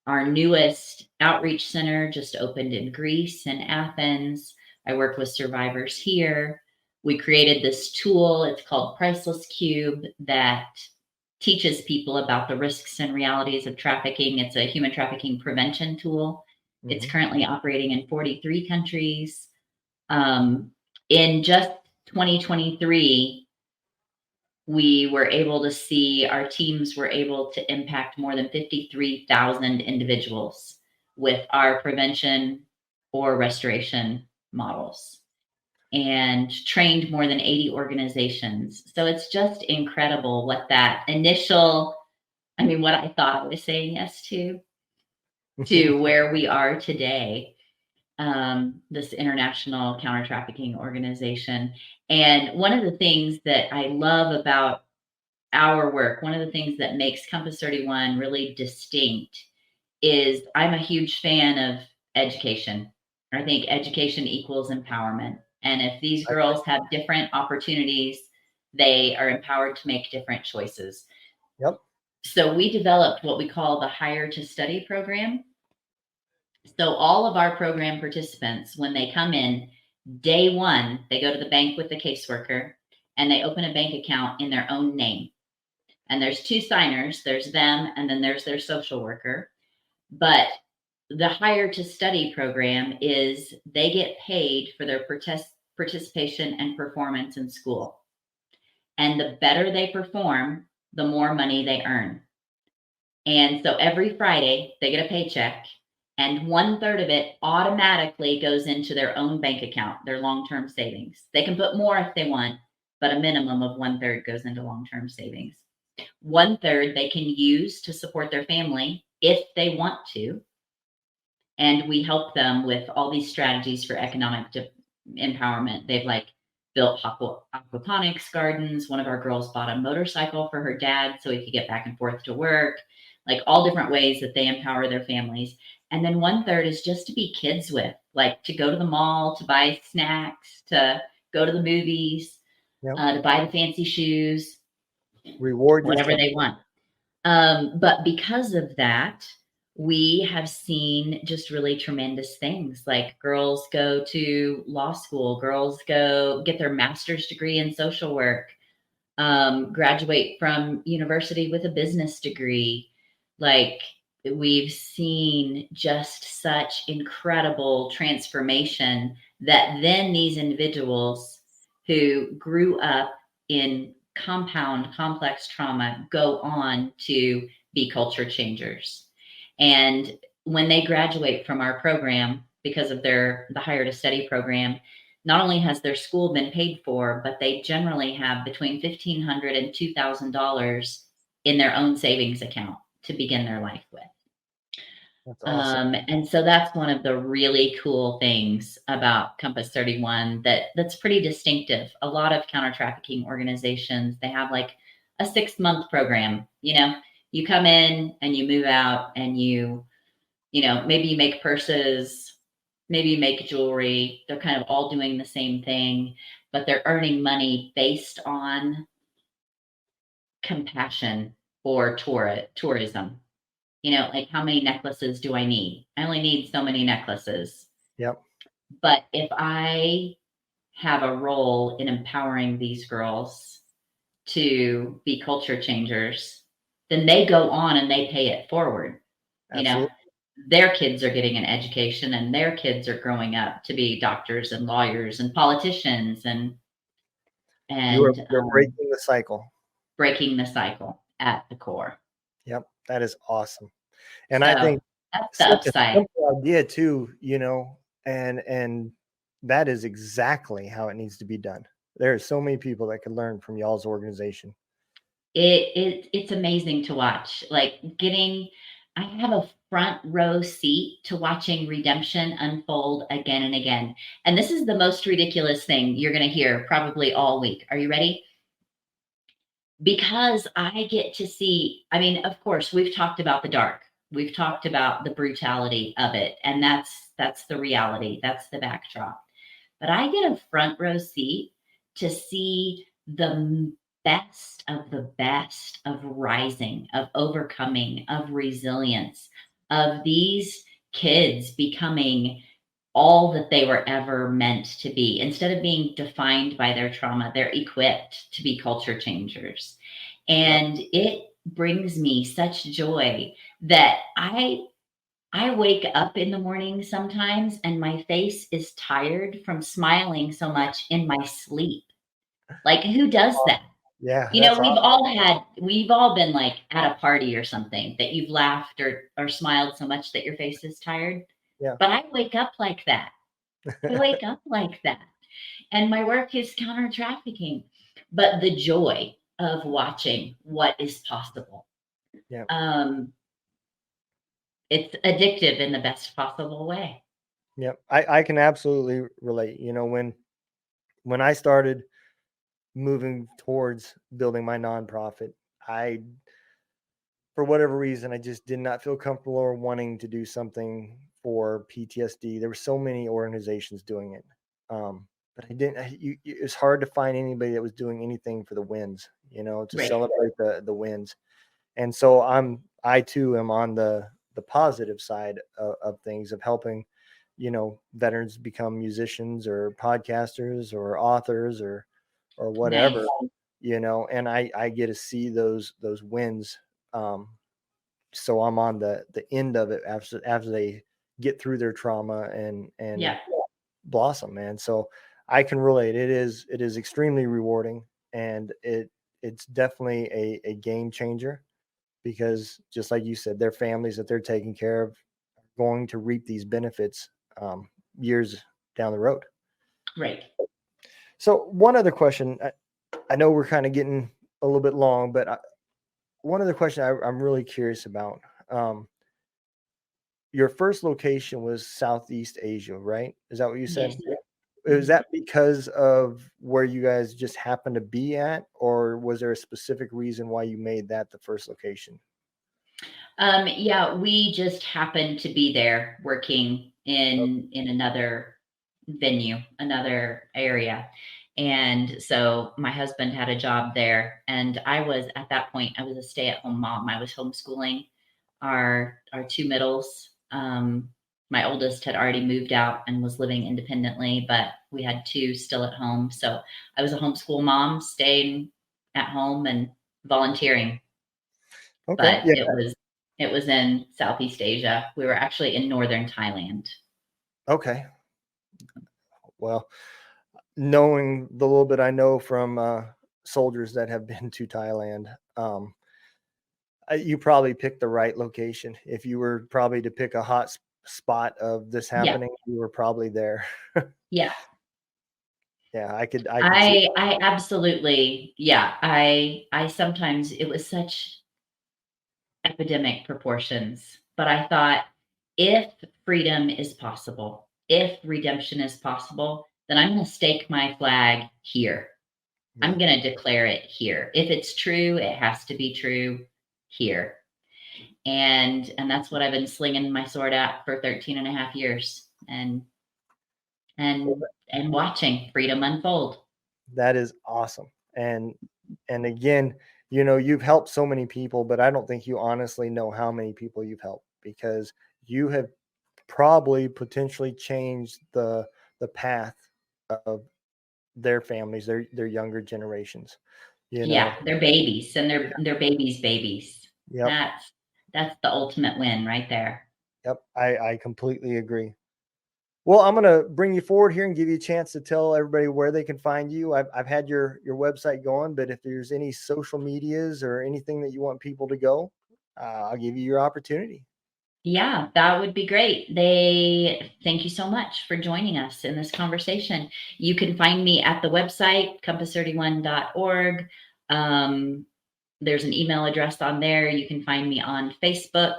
our newest outreach center just opened in Greece and Athens. I work with survivors here. We created this tool. It's called Priceless Cube that teaches people about the risks and realities of trafficking. It's a human trafficking prevention tool. Mm-hmm. It's currently operating in 43 countries. In just 2023, we were able to see our teams were able to impact more than 53,000 individuals with our prevention or restoration models, and trained more than 80 organizations. So it's just incredible what that initial, I mean, what I thought I was saying yes to where we are today. This international counter-trafficking organization. And one of the things that I love about our work, one of the things that makes Compass 31 really distinct is I'm a huge fan of education. I think education equals empowerment. And if these girls have different opportunities, they are empowered to make different choices. Yep. So we developed what we call the Hire to Study program. So all of our program participants, when they come in, day one, they go to the bank with the caseworker and they open a bank account in their own name. And there's 2 signers, there's them, and then there's their social worker. But the Hire to Study program is they get paid for their participation and performance in school. And the better they perform, the more money they earn. And so every Friday, they get a paycheck. And 1/3 of it automatically goes into their own bank account, their long-term savings. They can put more if they want, but a minimum of 1/3 goes into long-term savings. 1/3 they can use to support their family if they want to. And we help them with all these strategies for economic empowerment. They've built aquaponics gardens. One of our girls bought a motorcycle for her dad so he could get back and forth to work, all different ways that they empower their families. And then 1/3 is just to be kids with, to go to the mall, to buy snacks, to go to the movies, to buy the fancy shoes, reward whatever they want. But because of that, we have seen just really tremendous things. Girls go to law school, girls go get their master's degree in social work, graduate from university with a business degree. We've seen just such incredible transformation that then these individuals who grew up in compound complex trauma go on to be culture changers. And when they graduate from our program, because of the Hire to Study program, not only has their school been paid for, but they generally have between $1,500 and $2,000 in their own savings account to begin their life with. That's awesome. And so that's one of the really cool things about Compass 31 that's pretty distinctive. A lot of counter-trafficking organizations, they have a 6-month program. You come in and you move out and maybe you make purses, maybe you make jewelry. They're kind of all doing the same thing, but they're earning money based on compassion or tourism. How many necklaces do I need? I only need so many necklaces. Yep. But if I have a role in empowering these girls to be culture changers, then they go on and they pay it forward. Absolutely. Their kids are getting an education and their kids are growing up to be doctors and lawyers and politicians and You're breaking the cycle. breaking the cycle at the core. Yep, that is awesome. And So I think that's the such a upside. simple idea too, and that is exactly how it needs to be done. There are so many people that could learn from y'all's organization. It's amazing to watch. Like I have a front row seat to watching redemption unfold again and again. And this is the most ridiculous thing you're going to hear probably all week. Are you ready? Because I get to see, I mean, of course, we've talked about the dark. We've talked about the brutality of it. And that's the reality. That's the backdrop. But I get a front row seat to see the best of rising, of overcoming, of resilience, of these kids becoming all that they were ever meant to be. Instead of being defined by their trauma, they're equipped to be culture changers. And it brings me such joy that I wake up in the morning sometimes and my face is tired from smiling so much in my sleep. Like, who does that? Yeah. We've all been like at a party or something that you've laughed or smiled so much that your face is tired. Yeah. But I wake up like that. And my work is counter-trafficking. But the joy of watching what is possible. Yeah. It's addictive in the best possible way. Yep. I can absolutely relate. When I started moving towards building my nonprofit, for whatever reason, I just did not feel comfortable or wanting to do something for PTSD. There were so many organizations doing it. But I didn't, it's hard to find anybody that was doing anything for the wins, to Right. celebrate the wins. And so I too am on the positive side of things, of helping, veterans become musicians or podcasters or authors or whatever, Nice. and I get to see those wins. So I'm on the end of it after they get through their trauma and Yeah. blossom, man. So I can relate. It is extremely rewarding, and it's definitely a game changer, because just like you said, their families that they're taking care of are going to reap these benefits years down the road. Right. So one other question, I know we're kind of getting a little bit long, but one other question I'm really curious about. Your first location was Southeast Asia, right? Is that what you said? Yes. Is that because of where you guys just happened to be at, or was there a specific reason why you made that the first location? Yeah, we just happened to be there working in another venue, another area. And so my husband had a job there, and I was at that point, I was a stay-at-home mom. I was homeschooling our two middles. My oldest had already moved out and was living independently, but we had two still at home. So I was a homeschool mom, staying at home and volunteering. Okay. But Yeah. it was in Southeast Asia. We were actually in northern Thailand. Okay. Well, knowing the little bit I know from soldiers that have been to Thailand, you probably picked the right location. If you were probably to pick a hot spot of this happening, you were probably there. Yeah. Yeah, I could see that. I absolutely, yeah. I sometimes, it was such epidemic proportions, but I thought, if freedom is possible, if redemption is possible, then I'm going to stake my flag here. I'm going to declare it here. If it's true, it has to be true here. And that's what I've been slinging my sword at for 13 and a half years, and watching freedom unfold. That is awesome. And again, you've helped so many people, but I don't think you honestly know how many people you've helped, because you have probably potentially changed the path of their families, their younger generations. You know? Yeah, they're babies, and they're babies. Yep. That's the ultimate win right there. Yep. I completely agree. Well, I'm going to bring you forward here and give you a chance to tell everybody where they can find you. I've had your website going, but if there's any social medias or anything that you want people to go, I'll give you your opportunity. Yeah, that would be great. Thank you so much for joining us in this conversation. You can find me at the website, compass31.org. There's an email address on there. You can find me on Facebook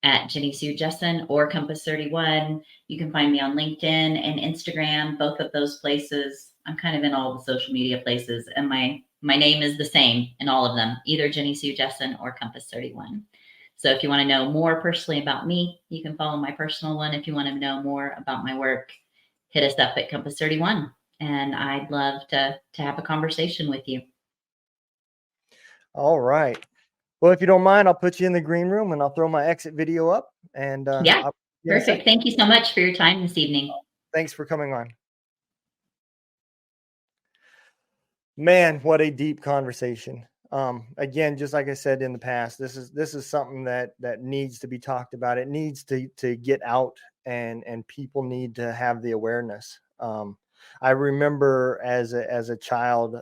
at Jennisue Jessen or Compass 31. You can find me on LinkedIn and Instagram, both of those places. I'm kind of in all the social media places, and my name is the same in all of them, either Jennisue Jessen or Compass 31. So if you want to know more personally about me, you can follow my personal one. If you want to know more about my work, hit us up at Compass 31, and I'd love to have a conversation with you. All right. Well, if you don't mind, I'll put you in the green room and I'll throw my exit video up. And yeah, perfect. Thank you so much for your time this evening. Thanks for coming on. Man, what a deep conversation. Again, just like I said in the past, this is something that needs to be talked about. It needs to get out, and people need to have the awareness. I remember as a child,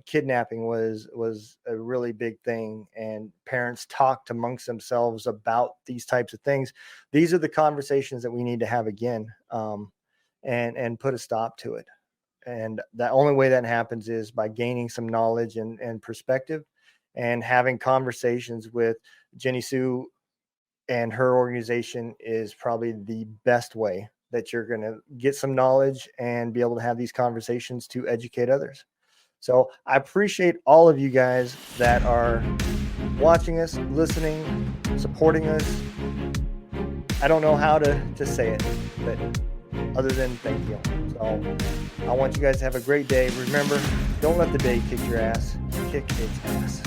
kidnapping was a really big thing, and parents talked amongst themselves about these types of things. These are the conversations that we need to have again, and put a stop to it. And the only way that happens is by gaining some knowledge and perspective, and having conversations with Jennisue and her organization is probably the best way that you're going to get some knowledge and be able to have these conversations to educate others. So I appreciate all of you guys that are watching us, listening, supporting us. I don't know how to say it, but other than thank you. So I want you guys to have a great day. Remember, don't let the day kick your ass. Kick its ass.